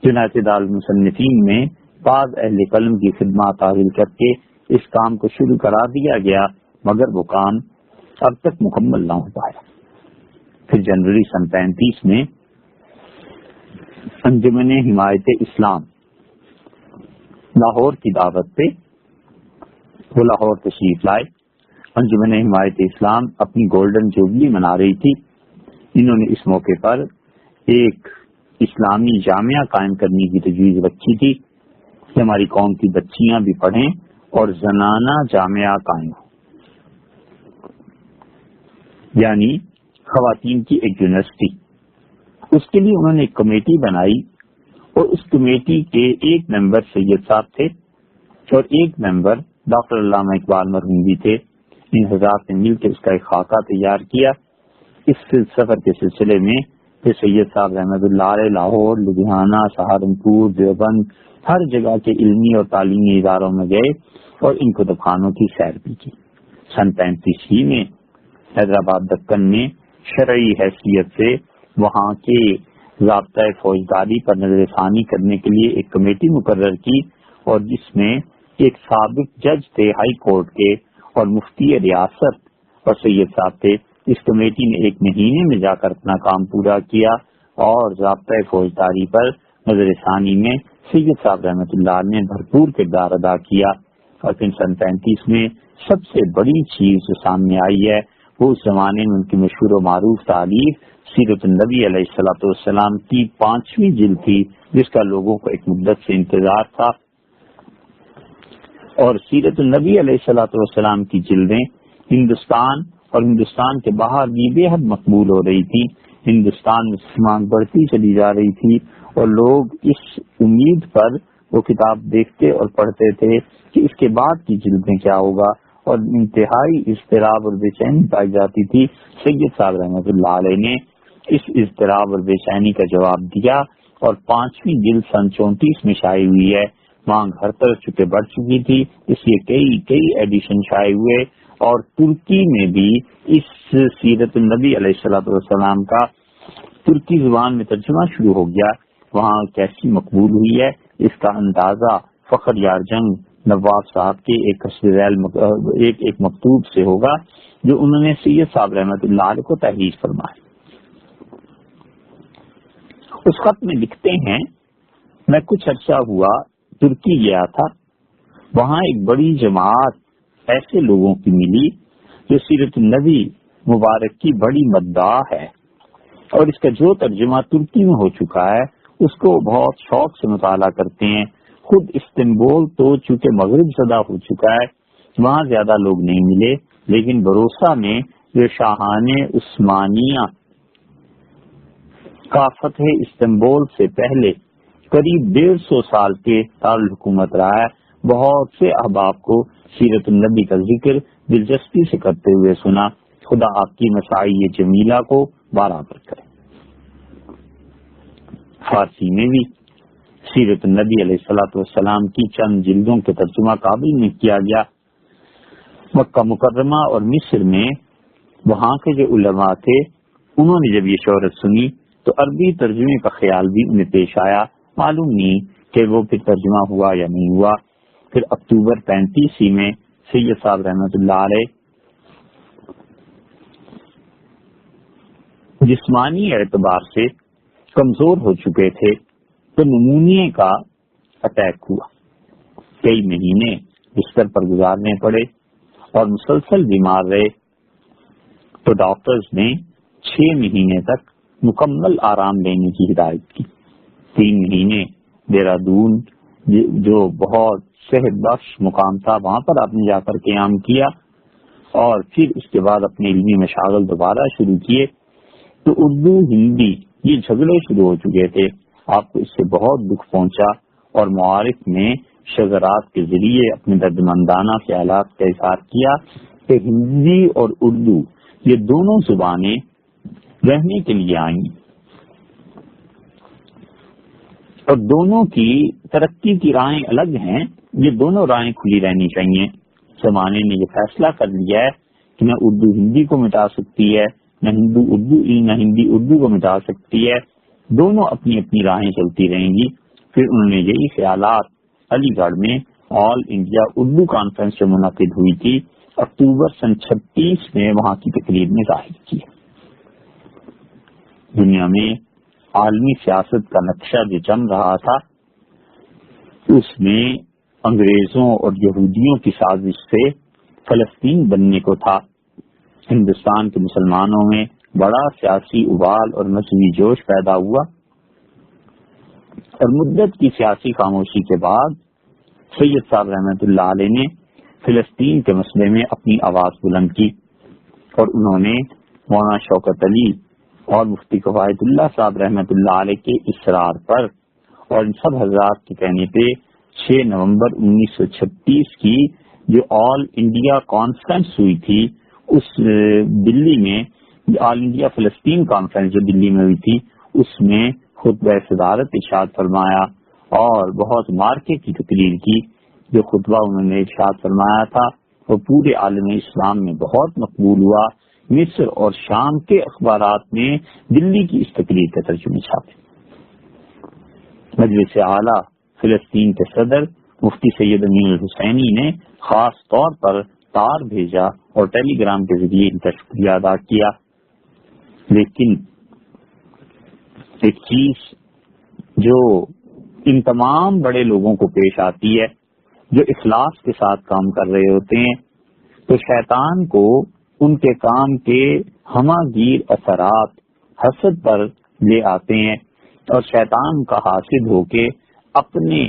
یونائٹڈ المصنفین میں بعض اہل قلم کی خدمات حاصل کر کے اس کام کو شروع کرا دیا گیا، مگر وہ کام اب تک مکمل نہ ہو پایا۔ پھر جنوری سن 35 میں انجمن حمایت اسلام لاہور کی دعوت پہ وہ لاہور تشریف لائے۔ انجمن حمایت اسلام اپنی گولڈن جوبلی منا رہی تھی۔ انہوں نے اس موقع پر ایک اسلامی جامعہ قائم کرنے کی تجویز رکھی تھی کہ ہماری قوم کی بچیاں بھی پڑھیں اور زنانہ جامعہ قائم ہو، یعنی خواتین کی ایک یونیورسٹی۔ اس کے لیے انہوں نے ایک کمیٹی بنائی اور اس کمیٹی کے ایک ممبر سید صاحب تھے اور ایک ممبر ڈاکٹر علامہ اقبال مرحوم بھی تھے۔ ان حضرات نے مل کے اس کا ایک خاکہ تیار کیا۔ اس سفر کے سلسلے میں پھر سید صاحب رحمۃ اللہ علیہ لاہور، لدھیانہ، سہارنپور، دیوبند ہر جگہ کے علمی اور تعلیمی اداروں میں گئے اور ان کتب خانوں کی سیر بھی کی۔ سن 35 میں حیدرآباد دکن میں شرعی حیثیت سے وہاں کے ضابطۂ فوجداری پر نظر ثانی کرنے کے لیے ایک کمیٹی مقرر کی، اور جس میں ایک سابق جج تھے ہائی کورٹ کے اور مفتی ریاست اور سید صاحب تھے۔ اس کمیٹی نے 1 مہینے میں جا کر اپنا کام پورا کیا اور ضابطۂ فوجداری پر نظر ثانی میں سید صاحب رحمۃ اللہ نے بھرپور کردار ادا کیا، اور پھر سن 35 میں سب سے بڑی چیز جو سامنے آئی ہے وہ اس زمانے میں ان کی مشہور و معروف تالیف سیرت النبی علیہ الصلوۃ والسلام کی 5ویں جلد تھی، جس کا لوگوں کو ایک مدت سے انتظار تھا۔ اور سیرت النبی علیہ الصلوۃ والسلام کی جلدیں ہندوستان اور ہندوستان کے باہر بھی بے حد مقبول ہو رہی تھی۔ ہندوستان میں مانگ بڑھتی چلی جا رہی تھی اور لوگ اس امید پر وہ کتاب دیکھتے اور پڑھتے تھے کہ اس کے بعد کی جلدیں کیا ہوگا، اور انتہائی اضطراب اور بے چینی پائی جاتی تھی۔ سید صاحب رحمۃ اللہ علیہ نے اس اضطراب اور بے چینی کا جواب دیا اور 5ویں جلد سن 34 میں شائع ہوئی ہے۔ مانگ ہر طرف چونکہ بڑھ چکی تھی، اس لیے کئی ایڈیشن شائع ہوئے، اور ترکی میں بھی اس سیرت النبی علیہ الصلوۃ والسلام کا ترکی زبان میں ترجمہ شروع ہو گیا۔ وہاں کیسی مقبول ہوئی ہے اس کا اندازہ فخر یار جنگ نواب صاحب کے ایک مکتوب سے ہوگا جو انہوں نے سید صاحب رحمۃ اللہ علیہ کو تحریر فرمائی۔ اس خط میں لکھتے ہیں، میں کچھ عرصہ ہوا ترکی گیا تھا، وہاں ایک بڑی جماعت ایسے لوگوں کی ملی جو سیرت النبی مبارک کی بڑی مداح ہے، اور اس کا جو ترجمہ ترکی میں ہو چکا ہے اس کو بہت شوق سے مطالعہ کرتے ہیں۔ خود استنبول تو چونکہ مغرب زدہ ہو چکا ہے، وہاں زیادہ لوگ نہیں ملے، لیکن بروسا میں جو شاہان عثمانیہ کا فتح استنبول سے پہلے قریب 150 سال کے دارالحکومت رہا ہے، بہت سے احباب کو سیرت النبی کا ذکر دلچسپی سے کرتے ہوئے سنا۔ خدا آپ کی مساعی جمیلہ کو برابر کرے۔ فارسی میں بھی سیرت النبی علیہ الصلوۃ والسلام کی چند جلدوں کے ترجمہ کابل میں کیا گیا۔ مکہ مکرمہ اور مصر میں وہاں کے جو علماء تھے انہوں نے جب یہ شہرت سنی تو عربی ترجمے کا خیال بھی انہیں پیش آیا، معلوم نہیں کہ وہ پھر ترجمہ ہوا یا نہیں ہوا۔ پھر اکتوبر 35 میں سید صاحب رحمۃ اللہ علیہ جسمانی اعتبار سے کمزور ہو چکے تھے تو نمونیے کا اٹیک ہوا، کئی مہینے بستر پر گزارنے پڑے اور مسلسل بیمار رہے، تو ڈاکٹرز نے 6 مہینے تک مکمل آرام لینے کی ہدایت کی۔ 3 مہینے دہرادون جو بہت صحت بخش مقام تھا وہاں پر آپ نے جا کر قیام کیا، اور پھر اس کے بعد اپنے علمی مشاغل دوبارہ شروع کیے۔ تو اردو ہندی یہ جھگڑے شروع ہو چکے تھے، آپ کو اس سے بہت دکھ پہنچا، اور معارف میں شذرات کے ذریعے اپنے دردمندانہ خیالات کا اظہار کیا کہ ہندی اور اردو یہ دونوں زبانیں رہنے کے لیے آئیں اور دونوں کی ترقی کی راہیں الگ ہیں، یہ دونوں راہیں کھلی رہنی چاہیے۔ زمانے نے یہ فیصلہ کر لیا ہے کہ نہ اردو ہندی کو مٹا سکتی ہے، نہ ہندی اردو کو مٹا سکتی ہے، دونوں اپنی اپنی راہیں چلتی رہیں گی۔ پھر انہوں نے یہی خیالات علی گڑھ میں آل انڈیا اردو کانفرنس جو منعقد ہوئی تھی اکتوبر سن 36 میں وہاں کی تقریب میں ظاہر کی۔ دنیا میں عالمی سیاست کا نقشہ جو جم رہا تھا اس میں انگریزوں اور یہودیوں کی سازش سے فلسطین بننے کو تھا۔ ہندوستان کے مسلمانوں میں بڑا سیاسی ابال اور مذہبی جوش پیدا ہوا، اور مدت کی سیاسی خاموشی کے بعد سید صاحب رحمۃ اللہ علیہ نے فلسطین کے مسئلے میں اپنی آواز بلند کی، اور انہوں نے مولانا شوکت علی اور مفتی کفایت اللہ صاحب رحمۃ اللہ علیہ کے اصرار پر اور ان سب حضرات کے کہنے پہ 6 نومبر 1936 کی جو آل انڈیا کانفرنس ہوئی تھی، اس دلی میں آل انڈیا فلسطین کانفرنس جو دلی میں ہوئی تھی اس میں خطبہ صدارت ارشاد فرمایا اور بہت مارکے کی تقریر کی۔ جو خطبہ انہوں نے ارشاد فرمایا تھا وہ پورے عالم اسلام میں بہت مقبول ہوا۔ مصر اور شام کے اخبارات میں دلی کی اس تقریر کے ترجمے چھاپے۔ مجلس اعلیٰ فلسطین کے صدر مفتی سید امین الحسینی نے خاص طور پر تار بھیجا اور ٹیلی گرام کے ذریعے ان کا شکریہ ادا کیا۔ لیکن ایک چیز جو ان تمام بڑے لوگوں کو پیش آتی ہے جو اخلاص کے ساتھ کام کر رہے ہوتے ہیں، تو شیطان کو ان کے کام کے ہماگیر اثرات حسد پر لے آتے ہیں، اور شیطان کا حاسد ہو کے اپنے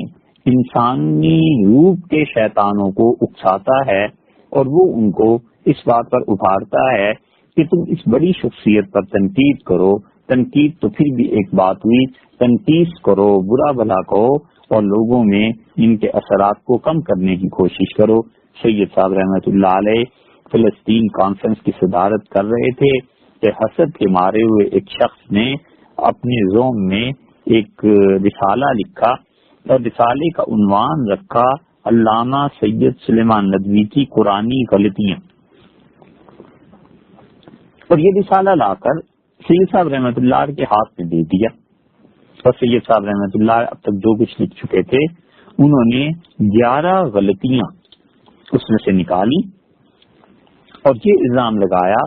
انسانی روپ کے شیطانوں کو اکساتا ہے، اور وہ ان کو اس بات پر ابھارتا ہے کہ تم اس بڑی شخصیت پر تنقید کرو، تنقید تو پھر بھی ایک بات ہوئی، تنقید کرو، برا بھلا کہو، اور لوگوں میں ان کے اثرات کو کم کرنے کی کوشش کرو۔ سید صاحب رحمۃ اللہ علیہ فلسطین کانفرنس کی صدارت کر رہے تھے کہ حسد کے مارے ہوئے ایک شخص نے اپنے زوم میں ایک رسالہ لکھا، اور رسالے کا عنوان رکھا علامہ سید سلیمان ندوی کی قرآنی غلطیاں، اور یہ رسالہ لا کر سید صاحب رحمۃ اللہ علیہ کے ہاتھ میں دے دیا، اور سید صاحب رحمۃ اللہ اب تک جو کچھ لکھ چکے تھے انہوں نے 11 غلطیاں اس میں سے نکالی، اور یہ الزام لگایا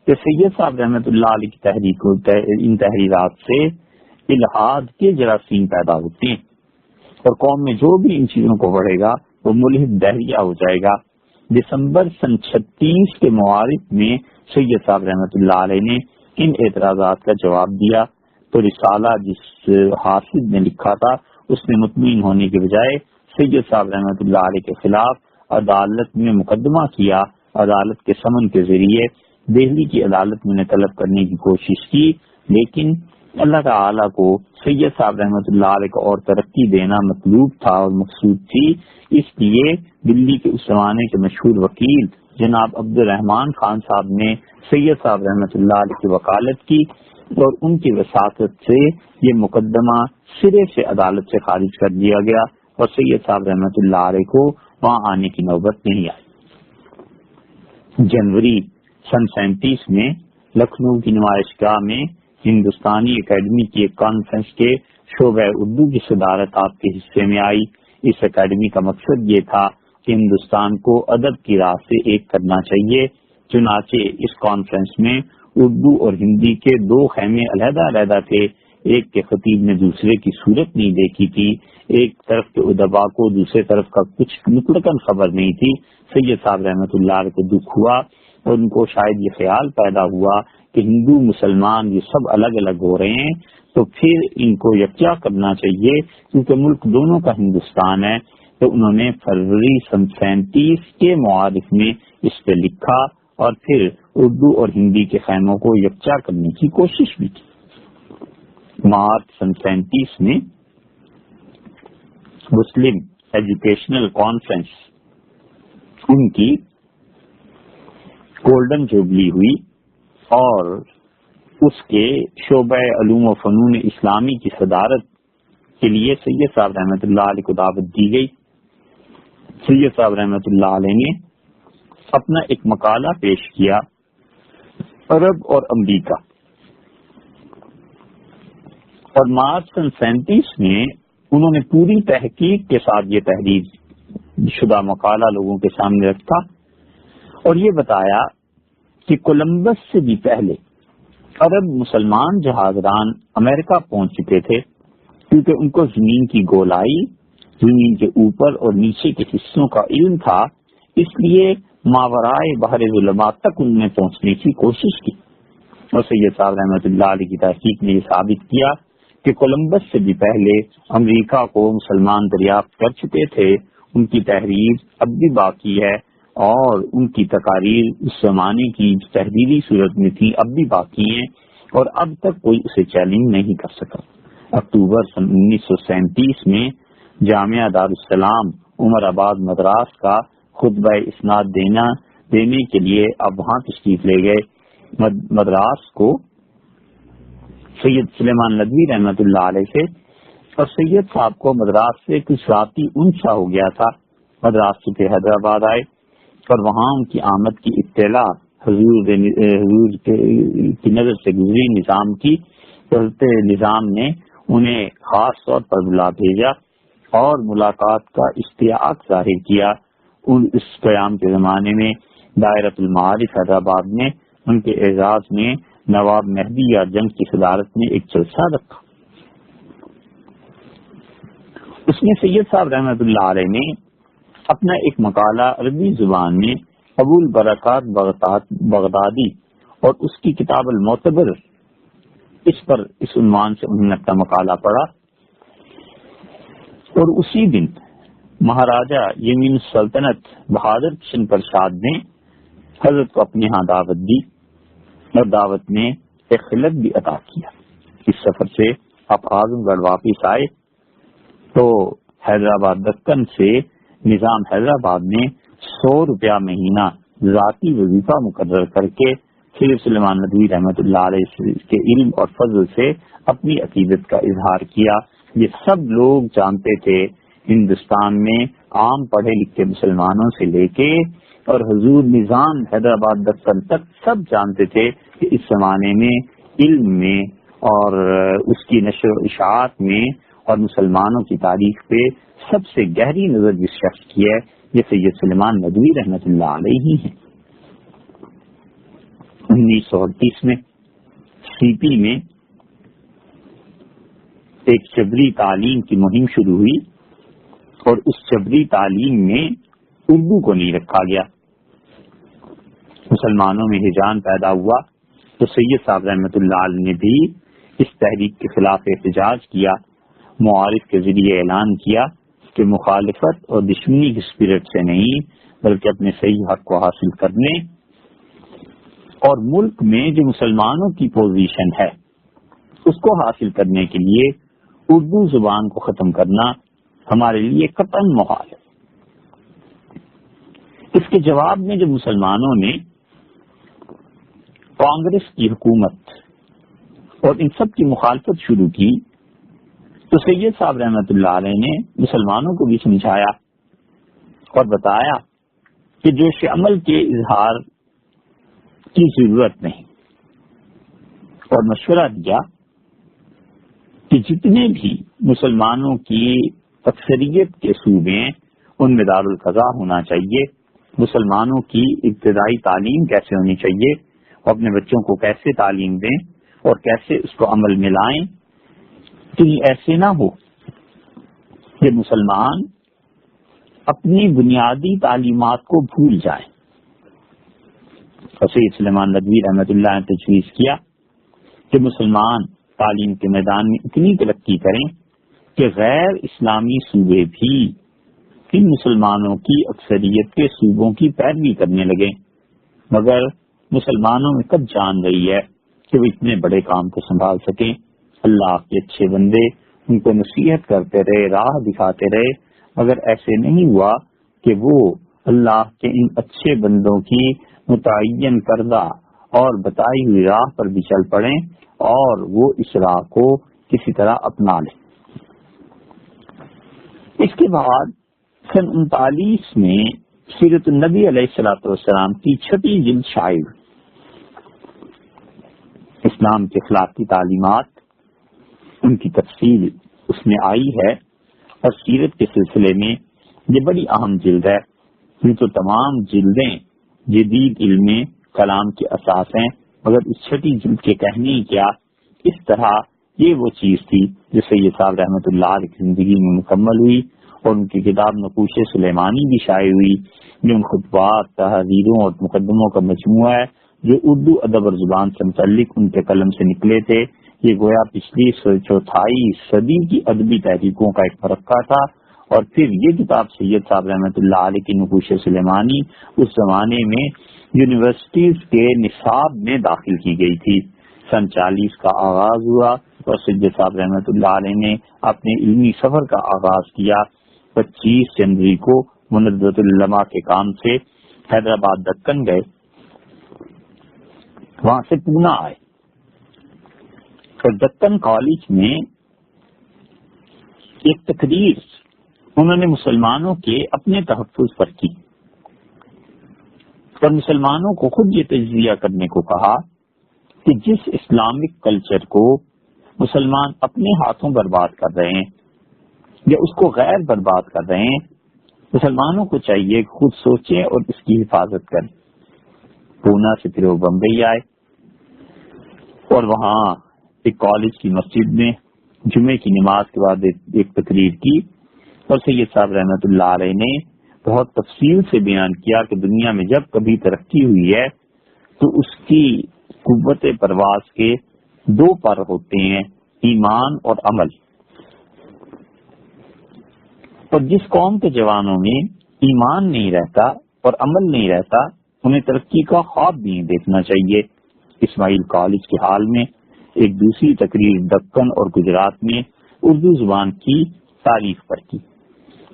کہ سید صاحب رحمۃ اللہ علیہ کی ان تحریرات سے الحاد کے جراثیم پیدا ہوتے ہیں، اور قوم میں جو بھی ان چیزوں کو پڑھے گا وہ ملحد دہریہ ہو جائے گا۔ دسمبر سن 36 کے موارد میں سید صاحب رحمۃ اللہ علیہ نے ان اعتراضات کا جواب دیا، تو رسالہ جس حاسد نے لکھا تھا اس نے مطمئن ہونے کے بجائے سید صاحب رحمۃ اللہ علیہ کے خلاف عدالت میں مقدمہ کیا، عدالت کے سمن کے ذریعے دہلی کی عدالت میں طلب کرنے کی کوشش کی، لیکن اللہ تعالیٰ کو سید صاحب رحمۃ اللہ علیہ کو اور ترقی دینا مطلوب تھا اور مقصود تھی، اس لیے دلی کے اس زمانے کے مشہور وکیل جناب عبد الرحمان خان صاحب نے سید صاحب رحمۃ اللہ علیہ کی وکالت کی، اور ان کی وساطت سے یہ مقدمہ سرے سے عدالت سے خارج کر دیا گیا، اور سید صاحب رحمۃ اللہ علیہ کو وہاں آنے کی نوبت نہیں آئی۔ جنوری سن 37 میں لکھنؤ کی نمائش گاہ میں ہندوستانی اکیڈمی کی ایک کانفرنس کے شعبہ اردو کی صدارت آپ کے حصے میں آئی۔ اس اکیڈمی کا مقصد یہ تھا کہ ہندوستان کو ادب کی راہ سے ایک کرنا چاہیے، چنانچہ اس کانفرنس میں اردو اور ہندی کے 2 خیمے علیحدہ علیحدہ تھے، ایک کے خطیب نے دوسرے کی صورت نہیں دیکھی تھی، ایک طرف کے ادبا کو دوسرے طرف کا کچھ مطلقاً خبر نہیں تھی۔ سید صاحب رحمۃ اللہ علیہ کو دکھ ہوا، اور ان کو شاید یہ خیال پیدا ہوا کہ ہندو مسلمان یہ سب الگ الگ ہو رہے ہیں، تو پھر ان کو یکجا کرنا چاہیے، کیونکہ ملک دونوں کا ہندوستان ہے۔ تو انہوں نے فروری سن 37 کے موارد میں اس پہ لکھا، اور پھر اردو اور ہندی کے خیموں کو یکجا کرنے کی کوشش بھی کی۔ مارچ سن 37 میں مسلم ایجوکیشنل کانفرنس ان کی گولڈن جوبلی ہوئی، اور اس کے شعبہ علوم و فنون اسلامی کی صدارت کے لیے سید صاحب رحمۃ اللہ علیہ کو دعوت دی گئی۔ سید صاحب رحمۃ اللہ علیہ نے اپنا ایک مقالہ پیش کیا، عرب اور امریکہ، اور مارچ سن 37 میں انہوں نے پوری تحقیق کے ساتھ یہ تحریر شدہ مقالہ لوگوں کے سامنے رکھا، اور یہ بتایا کہ کولمبس سے بھی پہلے عرب مسلمان جہازران امریکہ پہنچ چکے تھے، کیونکہ ان کو زمین کی گولائی، زمین کے اوپر اور نیچے کے حصوں کا علم تھا، اس لیے ماورائے بحر ظلمات تک ان میں پہنچنے کی کوشش کی۔ اور سید صاحب رحمۃ اللہ علیہ کی تحقیق نے یہ ثابت کیا کہ کولمبس سے بھی پہلے امریکہ کو مسلمان دریافت کر چکے تھے، ان کی تحریر اب بھی باقی ہے، اور ان کی تقاریر اس زمانے کی تحریری صورت میں تھی، اب بھی باقی ہیں، اور اب تک کوئی اسے چیلنج نہیں کر سکا۔ اکتوبر سن 1937 میں جامعہ دارالسلام عمر آباد مدراس کا خطبہ اسناد دینے کے لیے اب وہاں تشریف لے گئے۔ مدراس کو سید سلیمان ندوی رحمۃ اللہ علیہ سے اور سید صاحب کو مدراس سے کچھ ذاتی انسا ہو گیا تھا۔ مدراس سے حیدرآباد آئے، اور وہاں ان کی آمد کی اطلاع حضور کی نظر سے گزری نظام کی، حضرت نظام نے انہیں خاص طور پر بلا بھیجا اور ملاقات کا اشتیاق ظاہر کیا۔ اس قیام کے زمانے میں دائرۃ المعارف حیدرآباد میں ان کے اعزاز میں نواب مہدی یا جنگ کی صدارت میں ایک جلسہ رکھا۔ اس میں سید صاحب رحمۃ اللہ علیہ نے اپنا ایک مقالہ عربی زبان میں ابو البرکات بغدادی اور اس کی کتاب المعتبر اس عنوان سے انہوں نے اپنا مقالہ پڑھا، اور اسی دن مہاراجہ یمین السلطنت بہادر کشن پرساد نے حضرت کو اپنے ہاں دعوت دی اور دعوت میں ایک خلعت بھی عطا کیا۔ اس سفر سے آپ اعظم گڑھ واپس آئے تو حیدرآباد دکن سے نظام حیدرآباد نے 100 روپیہ مہینہ ذاتی وظیفہ مقرر کر کے سید سلیمان ندوی رحمۃ اللہ علیہ کے علم اور فضل سے اپنی عقیدت کا اظہار کیا۔ یہ سب لوگ جانتے تھے، ہندوستان میں عام پڑھے لکھے مسلمانوں سے لے کے اور حضور نظام حیدرآباد دکن تک سب جانتے تھے کہ اس زمانے میں علم میں اور اس کی نشر و اشاعت میں اور مسلمانوں کی تاریخ پہ سب سے گہری نظر جس شخص کی ہے یہ سید سلیمان ندوی رحمۃ اللہ علیہ ہی ہیں۔ 1938 میں سی پی میں ایک جبری تعلیم کی مہم شروع ہوئی اور اس جبری تعلیم میں اردو کو نہیں رکھا گیا۔ مسلمانوں میں ہجان پیدا ہوا تو سید صاحب رحمۃ اللہ علیہ نے بھی اس تحریک کے خلاف احتجاج کیا، معارف کے ذریعے اعلان کیا کہ مخالفت اور دشمنی کی اسپرٹ سے نہیں بلکہ اپنے صحیح حق کو حاصل کرنے اور ملک میں جو مسلمانوں کی پوزیشن ہے اس کو حاصل کرنے کے لیے اردو زبان کو ختم کرنا ہمارے لیے قطعاً محال ہے۔ اس کے جواب میں جب مسلمانوں نے کانگریس کی حکومت اور ان سب کی مخالفت شروع کی تو سید صاحب رحمۃ اللہ علیہ نے مسلمانوں کو بھی سمجھایا اور بتایا کہ جوش عمل کے اظہار کی ضرورت نہیں، اور مشورہ دیا کہ جتنے بھی مسلمانوں کی اکثریت کے صوبے ان میں دارالقضاء ہونا چاہیے، مسلمانوں کی ابتدائی تعلیم کیسے ہونی چاہیے، اپنے بچوں کو کیسے تعلیم دیں اور کیسے اس کو عمل میں لائیں کہ ایسے نہ ہو کہ مسلمان اپنی بنیادی تعلیمات کو بھول جائیں۔ سید سلیمان ندوی رحمۃ اللہ نے تجویز کیا کہ مسلمان تعلیم کے میدان میں اتنی ترقی کریں کہ غیر اسلامی صوبے بھی ان مسلمانوں کی اکثریت کے صوبوں کی پیروی کرنے لگے، مگر مسلمانوں میں کب جان رہی ہے کہ وہ اتنے بڑے کام کو سنبھال سکیں۔ اللہ کے اچھے بندے ان کو نصیحت کرتے رہے، راہ دکھاتے رہے، مگر ایسے نہیں ہوا کہ وہ اللہ کے ان اچھے بندوں کی متعین کردہ اور بتائی ہوئی راہ پر بھی چل پڑیں اور وہ اس راہ کو کسی طرح اپنا لیں۔ اس کے بعد سن 39 میں سیرت النبی علیہ الصلوۃ والسلام کی 6 جلد شائع ہوئی۔ اسلام کے اخلاقی تعلیمات ان کی تفصیل اس میں آئی ہے، اور سیرت کے سلسلے میں یہ بڑی اہم جلد ہے۔ یہ تو تمام جلدیں جدید علم کلام کے اساس ہیں، مگر اس 6 جلد کے کہنے کیا اس طرح یہ وہ چیز تھی جو سید صاحب رحمۃ اللہ علیہ کی زندگی میں مکمل ہوئی، اور ان کی کتاب نقوش سلیمانی بھی شائع ہوئی، جو ان خطبات، تحریروں اور مقدموں کا مجموعہ ہے جو اردو ادب اور زبان سے متعلق ان کے قلم سے نکلے تھے۔ یہ گویا پچھلی 4تھائی صدی کی ادبی تحریکوں کا ایک فرقہ تھا، اور پھر یہ کتاب سید صاحب رحمۃ اللہ علیہ کی نقوش سلیمانی اس زمانے میں یونیورسٹیز کے نصاب میں داخل کی گئی تھی۔ سن 40 کا آغاز ہوا اور سید صاحب رحمۃ اللہ علیہ نے اپنے علمی سفر کا آغاز کیا 25 جنوری کو منظمۃ العلماء کے کام سے حیدرآباد دکن گئے، وہاں سے پونا آئے اور دکن کالج میں ایک تقریر انہوں نے مسلمانوں کے اپنے تحفظ پر کی اور مسلمانوں کو خود یہ تجزیہ کرنے کو کہا کہ جس اسلامک کلچر کو مسلمان اپنے ہاتھوں برباد کر رہے ہیں یا اس کو غیر برباد کر رہے ہیں، مسلمانوں کو چاہیے کہ خود سوچیں اور اس کی حفاظت کریں۔ پونا سے پھر وہ بمبئی آئے اور وہاں ایک کالج کی مسجد میں جمعے کی نماز کے بعد ایک تقریر کی اور سید صاحب رحمۃ اللہ علیہ نے بہت تفصیل سے بیان کیا کہ دنیا میں جب کبھی ترقی ہوئی ہے تو اس کی قوت پرواز کے دو پر ہوتے ہیں، ایمان اور عمل. اور جس قوم کے جوانوں میں ایمان نہیں رہتا اور عمل نہیں رہتا انہیں ترقی کا خواب بھی نہیں دیکھنا چاہیے. اسماعیل کالج کے حال میں ایک دوسری تقریر دکن اور گجرات میں اردو زبان کی تعریف پر کی،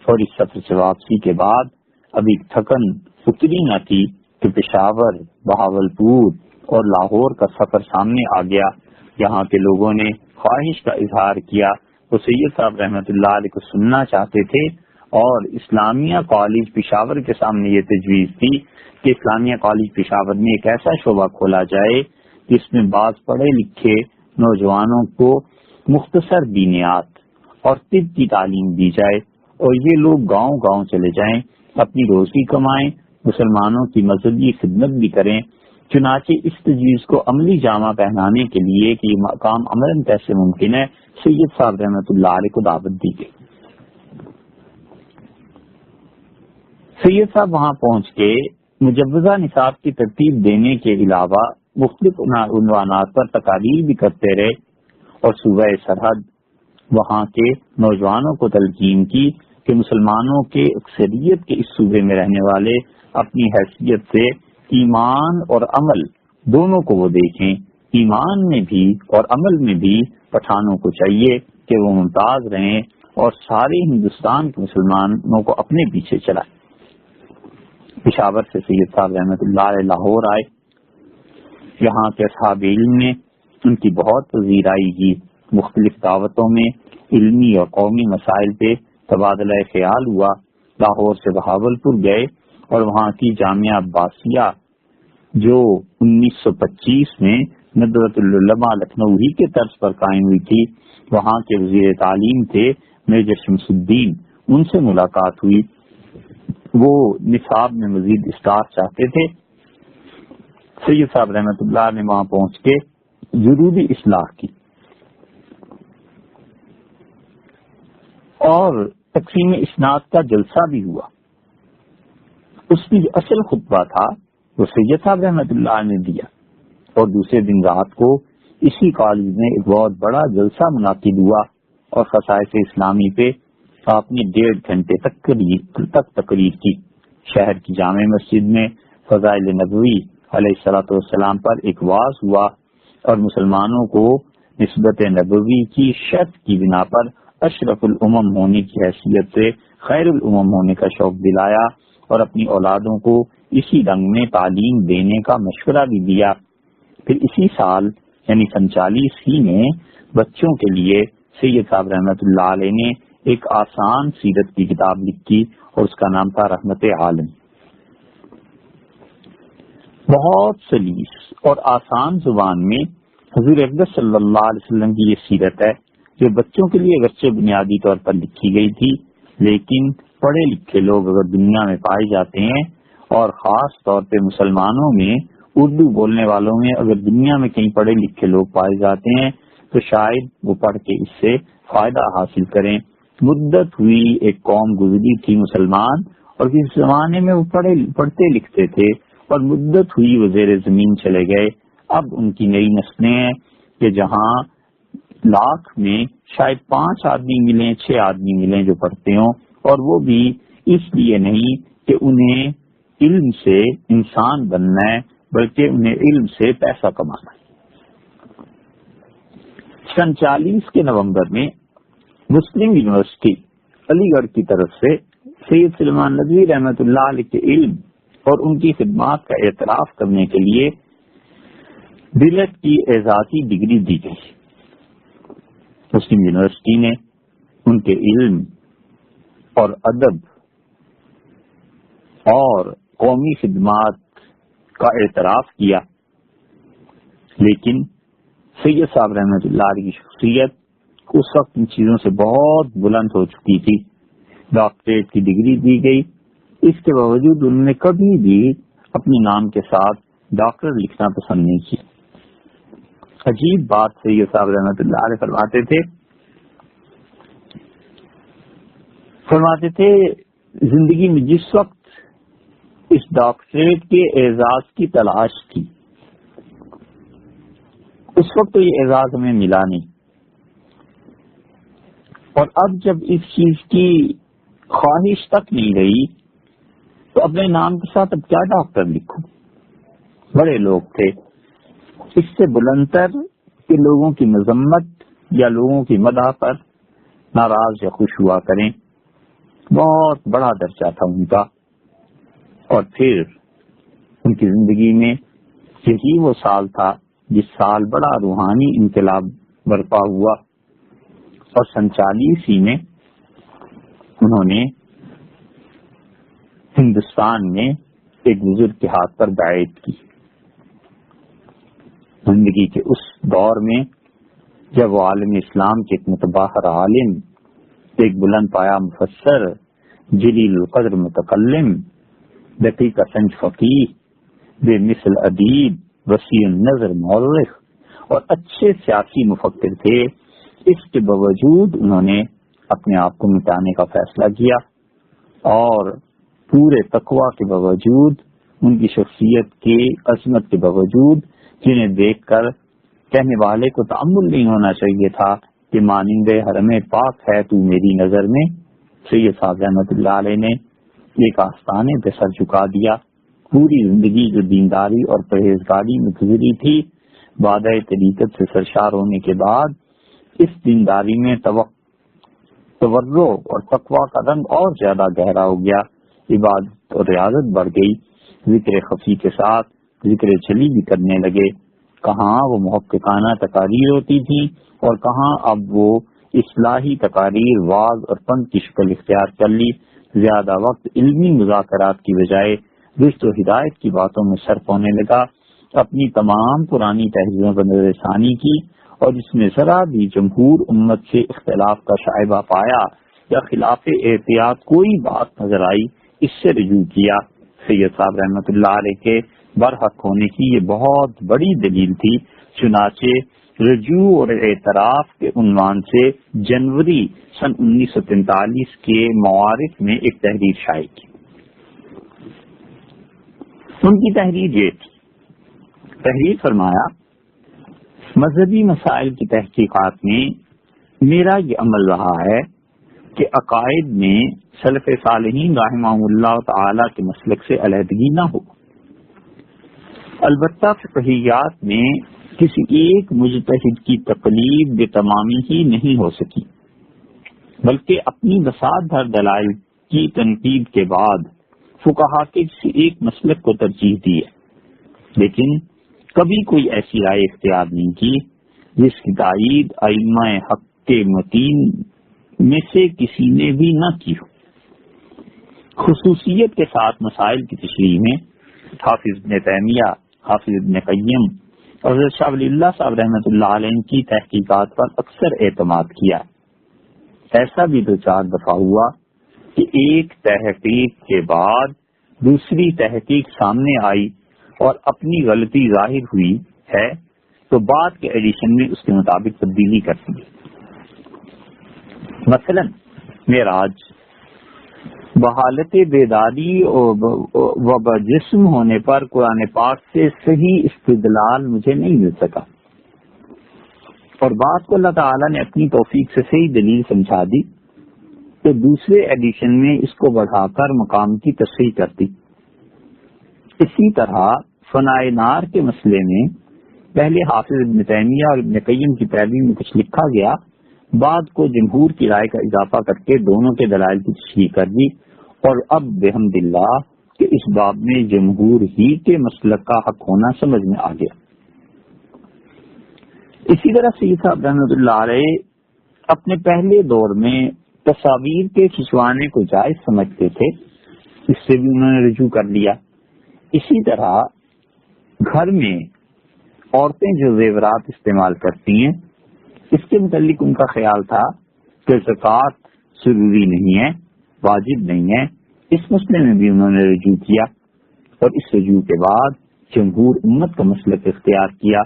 اور اس سفر سے واپسی کے بعد ابھی تھکن اتری نہ تھی کہ پشاور، بہاولپور اور لاہور کا سفر سامنے آ گیا. یہاں کے لوگوں نے خواہش کا اظہار کیا، وہ سید صاحب رحمۃ اللہ علیہ کو سننا چاہتے تھے، اور اسلامیہ کالج پشاور کے سامنے یہ تجویز تھی کہ اسلامیہ کالج پشاور میں ایک ایسا شعبہ کھولا جائے جس میں بعض پڑھے لکھے نوجوانوں کو مختصر دینیات اور طب کی تعلیم دی جائے، اور یہ لوگ گاؤں گاؤں چلے جائیں، اپنی روزی کمائیں، مسلمانوں کی مذہبی خدمت بھی کریں. چنانچہ اس تجویز کو عملی جامہ پہنانے کے لیے کہ یہ مقام عملاً کیسے ممکن ہے، سید صاحب رحمۃ اللہ علیہ کو دعوت دی گئی. سید صاحب وہاں پہنچ کے مجوزہ نصاب کی ترتیب دینے کے علاوہ مختلف عنوانات پر تقاریر بھی کرتے رہے، اور صوبہ سرحد وہاں کے نوجوانوں کو تلقین کی کہ مسلمانوں کے اکثریت کے اس صوبے میں رہنے والے اپنی حیثیت سے ایمان اور عمل دونوں کو وہ دیکھیں. ایمان میں بھی اور عمل میں بھی پٹھانوں کو چاہیے کہ وہ ممتاز رہیں اور سارے ہندوستان کے مسلمانوں کو اپنے پیچھے چلائیں. پشاور سے سید صاحب رحمۃ اللہ علیہ لاہور آئے. یہاں کے اصحاب علم نے ان کی بہت پذیرائی کی. مختلف دعوتوں میں علمی اور قومی مسائل پہ تبادلہ خیال ہوا. لاہور سے بہاولپور گئے اور وہاں کی جامعہ عباسیہ جو 1925 میں ندوۃ العلماء لکھنؤ ہی کے طرز پر قائم ہوئی تھی، وہاں کے وزیر تعلیم تھے میجر شمس الدین، ان سے ملاقات ہوئی. وہ نصاب میں مزید اصلاح چاہتے تھے. سید صاحب رحمۃ اللہ نے وہاں پہنچ کے ضروری اصلاح کی، اور تقسیم اسناد کا جلسہ بھی ہوا. اس کی جو اصل خطبہ تھا وہ سید صاحب رحمۃ اللہ نے دیا، اور دوسرے دن رات کو اسی کالج میں ایک بہت بڑا جلسہ منعقد ہوا، اور خصائص اسلامی پہ آپ نے 1.5 گھنٹے تک تقریر کی. شہر کی جامع مسجد میں فضائل نبوی علیہ الصلوۃ والسلام پر ایک واعظ ہوا، اور مسلمانوں کو نسبت نبوی کی شرط کی بنا پر اشرف الامم ہونے کی حیثیت سے خیر الامم ہونے کا شوق دلایا، اور اپنی اولادوں کو اسی رنگ میں تعلیم دینے کا مشورہ بھی دیا. پھر اسی سال یعنی 1947 ہی میں بچوں کے لیے سید صاحب رحمۃ اللہ علیہ نے ایک آسان سیرت کی کتاب لکھی، اور اس کا نام تھا رحمت عالم. بہت سلیس اور آسان زبان میں حضور اقدس صلی اللہ علیہ وسلم کی یہ سیرت ہے، جو بچوں کے لیے اگرچہ بنیادی طور پر لکھی گئی تھی، لیکن پڑھے لکھے لوگ اگر دنیا میں پائے جاتے ہیں، اور خاص طور پہ مسلمانوں میں اردو بولنے والوں میں اگر دنیا میں کہیں پڑھے لکھے لوگ پائے جاتے ہیں تو شاید وہ پڑھ کے اس سے فائدہ حاصل کریں. مدت ہوئی ایک قوم گزری تھی مسلمان، اور کس زمانے میں وہ پڑھتے لکھتے تھے، اور مدت ہوئی وہ زیر زمین چلے گئے. اب ان کی نئی نسلیں ہیں کہ جہاں لاکھ میں شاید 5 آدمی ملیں، 6 آدمی ملیں جو پڑھتے ہوں، اور وہ بھی اس لیے نہیں کہ انہیں علم سے انسان بننا ہے، بلکہ انہیں علم سے پیسہ کمانا ہے. 1940 کے نومبر میں مسلم یونیورسٹی علی گڑھ کی طرف سے سید سلیمان ندوی رحمۃ اللہ علیہ کے علم اور ان کی خدمات کا اعتراف کرنے کے لیے ڈیلٹ کی اعزازی ڈگری دی گئی. مسلم یونیورسٹی نے ان کے علم اور ادب اور قومی خدمات کا اعتراف کیا، لیکن سید صاحب رحمۃ اللہ علیہ کی شخصیت اس وقت ان چیزوں سے بہت بلند ہو چکی تھی. ڈاکٹریٹ کی ڈگری دی گئی، اس کے باوجود انہوں نے کبھی بھی اپنے نام کے ساتھ ڈاکٹر لکھنا پسند نہیں کیا. عجیب بات سید صاحب رحمۃ اللہ علیہ فرماتے تھے فرماتے تھے زندگی میں جس وقت اس ڈاکٹریٹ کے اعزاز کی تلاش کی اس وقت تو یہ اعزاز ہمیں ملا نہیں، اور اب جب اس چیز کی خواہش تک نہیں رہی تو اپنے نام کے ساتھ اب کیا ڈاکٹر لکھوں؟ بڑے لوگ تھے، اس سے بلندتر کہ لوگوں کی مذمت یا لوگوں کی مدح پر ناراض یا خوش ہوا کریں، بہت بڑا درجہ تھا ان کا۔ اور پھر ان کی زندگی میں یہی وہ سال تھا جس سال بڑا روحانی انقلاب برپا ہوا، اور 47 میں انہوں نے ہندوستان میں ایک بزرگ کے ہاتھ پر بیعت کی۔ زندگی کے اس دور میں جب وہ عالم اسلام کے ایک متباہر عالم، ایک بلند پایا مفسر، جلیل القدر متکلم، دقیق سنج فقیہ، بے مثل ادیب، وسیع النظر مورخ اور اچھے سیاسی مفکر تھے، اس کے باوجود انہوں نے اپنے آپ کو مٹانے کا فیصلہ کیا، اور پورے تقوی کے باوجود، ان کی شخصیت کی عظمت کے باوجود، جنہیں دیکھ کر کہنے والے کو تأمل نہیں ہونا چاہیے تھا کہ مانند حرم پاک ہے تو میری نظر میں، سید صاحب رحمۃ اللہ علیہ نے ایک آستانے پہ سر جھکا دیا۔ پوری زندگی جو دینداری اور پرہیزگاری میں گزری تھی، وعدہ طریقت سے سرشار ہونے کے بعد اس دینداری میں تورع اور تقوی کا رنگ اور زیادہ گہرا ہو گیا، عبادت اور ریاضت بڑھ گئی، ذکر خفی کے ساتھ ذکر جلی بھی کرنے لگے۔ کہاں وہ محققانہ تقاریر ہوتی تھی اور کہاں اب وہ اصلاحی تقاریر، واعظ اور پند کی شکل اختیار کر لی۔ زیادہ وقت علمی مذاکرات کی بجائے رشد و ہدایت کی باتوں میں صرف ہونے لگا۔ اپنی تمام پرانی تحریروں پر نظر ثانی کی، اور جس میں ذرا بھی جمہور امت سے اختلاف کا شائبہ پایا یا خلاف احتیاط کوئی بات نظر آئی، اس سے رجوع کیا۔ سید صاحب رحمۃ اللہ علیہ کے برحق ہونے کی یہ بہت بڑی دلیل تھی۔ چنانچہ رجوع اور اعتراف کے عنوان سے جنوری سن 1943 کے موارخ میں ایک تحریر شائع کی۔ ان کی تحریر یہ تھی، تحریر فرمایا، مذہبی مسائل کی تحقیقات میں میرا یہ عمل رہا ہے کہ عقائد میں سلف صالحین رحمہ اللہ تعالی کے مسلک سے علیحدگی نہ ہو۔ البتہ فقہیات میں کسی ایک مجتہد کی تقلید بے تمامی ہی نہیں ہو سکی، بلکہ اپنی بساط بھر دلائل کی تنقید کے بعد فقہا کے کسی ایک مسلک کو ترجیح دی ہے، لیکن کبھی کوئی ایسی رائے اختیار نہیں کی جس کی تائید ائمہ حق کے متین میں سے کسی نے بھی نہ کی ہو۔ خصوصیت کے ساتھ مسائل کی تشریح میں حافظ ابن تیمیہ، حافظ ابن قیم اور حضرت شاہ ولی اللہ صاحب رحمۃ اللہ علیہ کی تحقیقات پر اکثر اعتماد کیا۔ ایسا بھی 2-4 دفعہ ہوا کہ ایک تحقیق کے بعد دوسری تحقیق سامنے آئی اور اپنی غلطی ظاہر ہوئی ہے تو بعد کے ایڈیشن میں اس کے مطابق تبدیلی کر دی۔ مثلا معراج بحالت بیداری و بجسم ہونے پر قرآن پاک سے صحیح استدلال مجھے نہیں مل سکا، اور بات کو اللہ تعالیٰ نے اپنی توفیق سے صحیح دلیل سمجھا دی تو دوسرے ایڈیشن میں اس کو بڑھا کر مقام کی تصحیح کر دی۔ اسی طرح فنائے نار کے مسئلے میں پہلے حافظ ابن تیمیہ اور ابن قیم کی پیروی میں کچھ لکھا گیا، بعد کو جمہور کی رائے کا اضافہ کر کے دونوں کے دلائل کی تصحیح کر دی، اور اب بحمد اللہ کہ اس باب میں جمہور ہی کے مسلک کا حق ہونا سمجھ میں آ گیا۔ اسی طرح سید صاحب رحمۃ اللہ علیہ اپنے پہلے دور میں تصاویر کے کھنچوانے کو جائز سمجھتے تھے، اس سے بھی انہوں نے رجوع کر لیا۔ اسی طرح گھر میں عورتیں جو زیورات استعمال کرتی ہیں، اس کے متعلق ان کا خیال تھا کہ زکوٰۃ ضروری نہیں ہے، واجب نہیں ہے۔ اس مسئلے میں بھی انہوں نے رجوع کیا، اور اس رجوع کے بعد جمہور امت کا مسلک اختیار کیا۔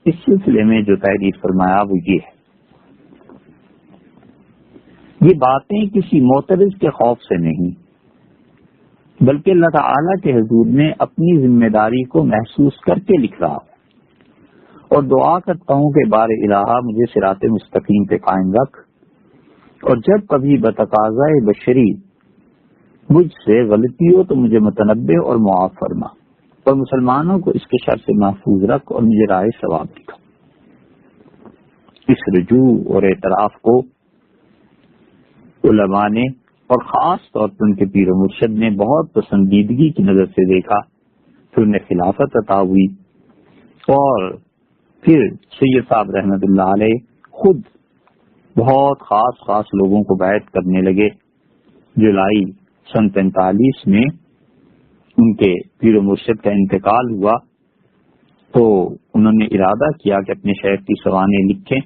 اس سلسلے میں جو تحریر فرمایا وہ یہ ہے، یہ باتیں کسی معترض کے خوف سے نہیں، بلکہ اللہ تعالیٰ کے حضور میں اپنی ذمہ داری کو محسوس کر کے لکھ رہا ہوں، اور دعا کرتا ہوں کہ بار الہ مجھے صراط مستقیم پہ قائم رکھ، اور جب کبھی بتقاضۂ بشری مجھ سے غلطی ہو تو مجھے متنبہ اور معاف فرما، اور مسلمانوں کو اس کے شر سے محفوظ رکھ اور مجھے راہ ثواب دکھا۔ اس رجوع اور اعتراف کو علماء نے اور خاص طور پر ان کے پیر و مرشد نے بہت پسندیدگی کی نظر سے دیکھا، پھر انہیں خلافت عطا ہوئی، اور پھر سید صاحب رحمت اللہ علیہ خود بہت خاص لوگوں کو بیعت کرنے لگے۔ جولائی سن 45 میں ان کے پیر و مرشد کا انتقال ہوا تو انہوں نے ارادہ کیا کہ اپنے شیخ کی سوانح لکھیں،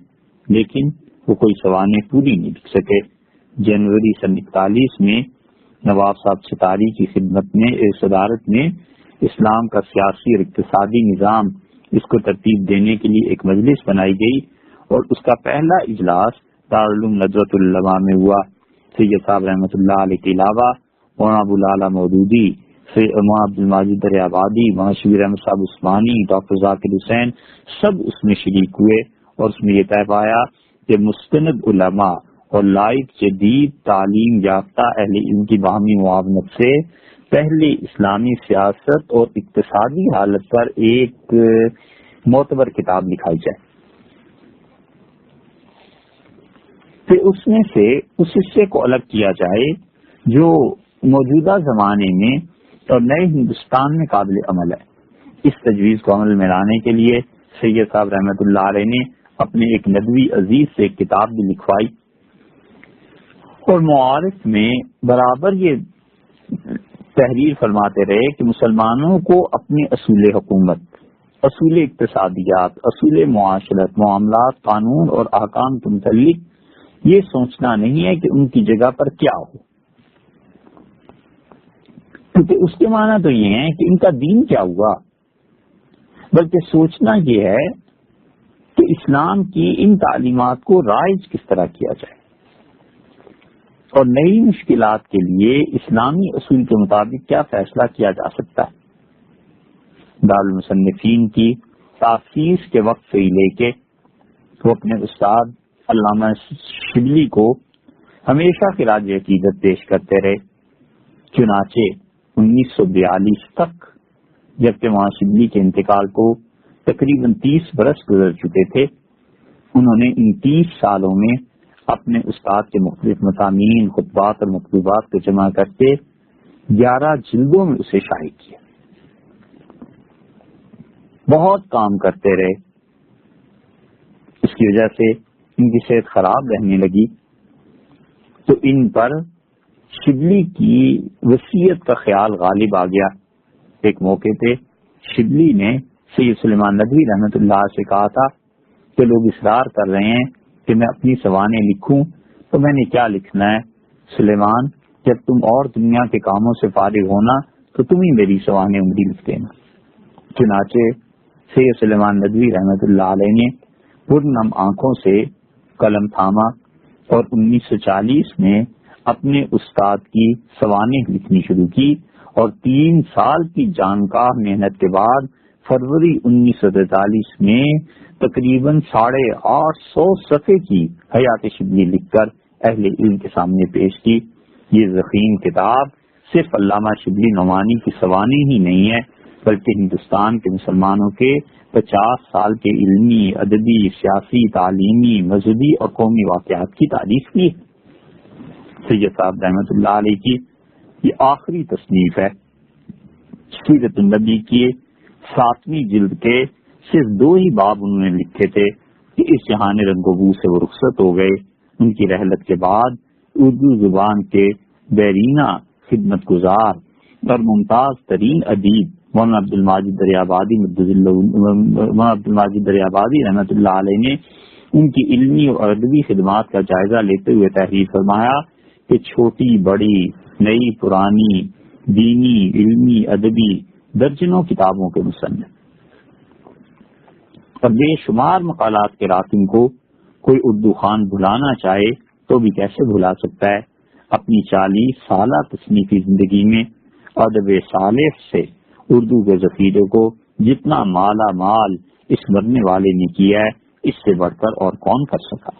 لیکن وہ کوئی سوانح پوری نہیں لکھ سکے۔ جنوری سن 41 میں نواب صاحب ستاری کی خدمت میں صدارت میں اسلام کا سیاسی اور اقتصادی نظام اس کو ترتیب دینے کے لیے ایک مجلس بنائی گئی، اور اس کا پہلا اجلاس دارالعلوم ندوۃ العلماء میں ہوا۔ سید صاحب رحمۃ اللہ علیہ کے علاوہ مولانا ابو العلا مودودی، مولانا عبد المجید دریابادی، مولانا شبیر احمد صاحب عثمانی، ڈاکٹر ذاکر حسین، سب اس میں شریک ہوئے، اور اس میں یہ طے پایا کہ مستند علماء اور لائق جدید تعلیم یافتہ اہل علم کی باہمی معاونت سے پہلے اسلامی سیاست اور اقتصادی حالت پر ایک معتبر کتاب لکھائی جائے۔ پھر اس میں سے اس حصے کو الگ کیا جائے جو موجودہ زمانے میں اور نئے ہندوستان میں قابل عمل ہے۔ اس تجویز کو عمل میں لانے کے لیے سید صاحب رحمت اللہ علیہ نے اپنے ایک ندوی عزیز سے ایک کتاب بھی لکھوائی، اور معارف میں برابر یہ تحریر فرماتے رہے کہ مسلمانوں کو اپنے اصول حکومت، اصول اقتصادیات، اصول معاشرت، معاملات، قانون اور احکام کے متعلق یہ سوچنا نہیں ہے کہ ان کی جگہ پر کیا ہو، کیونکہ اس کے معنی تو یہ ہے کہ ان کا دین کیا ہوا، بلکہ سوچنا یہ ہے کہ اسلام کی ان تعلیمات کو رائج کس طرح کیا جائے، اور نئی مشکلات کے لیے اسلامی اصول کے مطابق کیا فیصلہ کیا جا سکتا ہے۔ دارالمصنفین کی تاسیس کے وقت سے ہی لے کے وہ اپنے استاد علامہ شبلی کو ہمیشہ خراج عقیدت پیش کرتے رہے، چنانچہ 1942 تک، جبکہ وہاں شبلی کے انتقال کو تقریباً 30 برس گزر چکے تھے، انہوں نے ان 30 سالوں میں اپنے استاد کے مختلف مضامین، خطبات اور مطلوبات کو جمع کرتے 11 جلدوں میں اسے شائع کیا۔ بہت کام کرتے رہے، اس کی وجہ سے ان کی صحت خراب رہنے لگی، تو ان پر شبلی کی وصیت کا خیال غالب آ گیا۔ ایک موقع پہ شبلی نے سید سلیمان ندوی رحمۃ اللہ سے کہا تھا کہ لوگ اصرار کر رہے ہیں کہ میں اپنی سوانح لکھوں، تو میں نے کیا لکھنا ہے؟ سلیمان، جب تم اور دنیا کے کاموں سے فارغ ہونا تو تم ہی میری سوانح عمری لکھ دینا۔ چنانچہ سید سلیمان ندوی رحمۃ اللہ علیہ نے پرنم آنکھوں سے قلم تھاما اور 1940 میں اپنے استاد کی سوانح لکھنی شروع کی، اور 3 سال کی جانکاہ محنت کے بعد فروری 1943 میں تقریباً 850 صفحے کی حیات شبلی لکھ کر اہل علم کے سامنے پیش کی۔ یہ ضخیم کتاب صرف علامہ شبلی نعمانی کی سوانح ہی نہیں ہے، بلکہ ہندوستان کے مسلمانوں کے 50 سال کے علمی، ادبی، سیاسی، تعلیمی، مذہبی اور قومی واقعات کی تاریخ بھی ہے۔ سید صاحب رحمۃ اللہ علیہ کی یہ آخری تصنیف ہے۔ سیرت النبی کی 7ویں جلد کے صرف 2 ہی باب انہوں نے لکھے تھے کہ اس جہان رنگ و بو سے وہ رخصت ہو گئے۔ ان کی رحلت کے بعد اردو زبان کے بیرینہ خدمت گزار اور ممتاز ترین ادیب مولانا عبد المجید دریابادی رحمۃ اللہ علیہ نے ان کی علمی اور ادبی خدمات کا جائزہ لیتے ہوئے تحریر فرمایا کہ چھوٹی بڑی، نئی پرانی، دینی، علمی، ادبی درجنوں کتابوں کے مصنف اور بے شمار مقالات کے راکن کو کوئی اردو خان بلانا چاہے تو بھی کیسے بھلا سکتا ہے؟ اپنی 40 سالہ تصنیفی زندگی میں ادب صالح سے اردو کے ذخیرے کو جتنا مالا مال اس مرنے والے نے کیا ہے، اس سے بڑھ کر اور کون کر سکا؟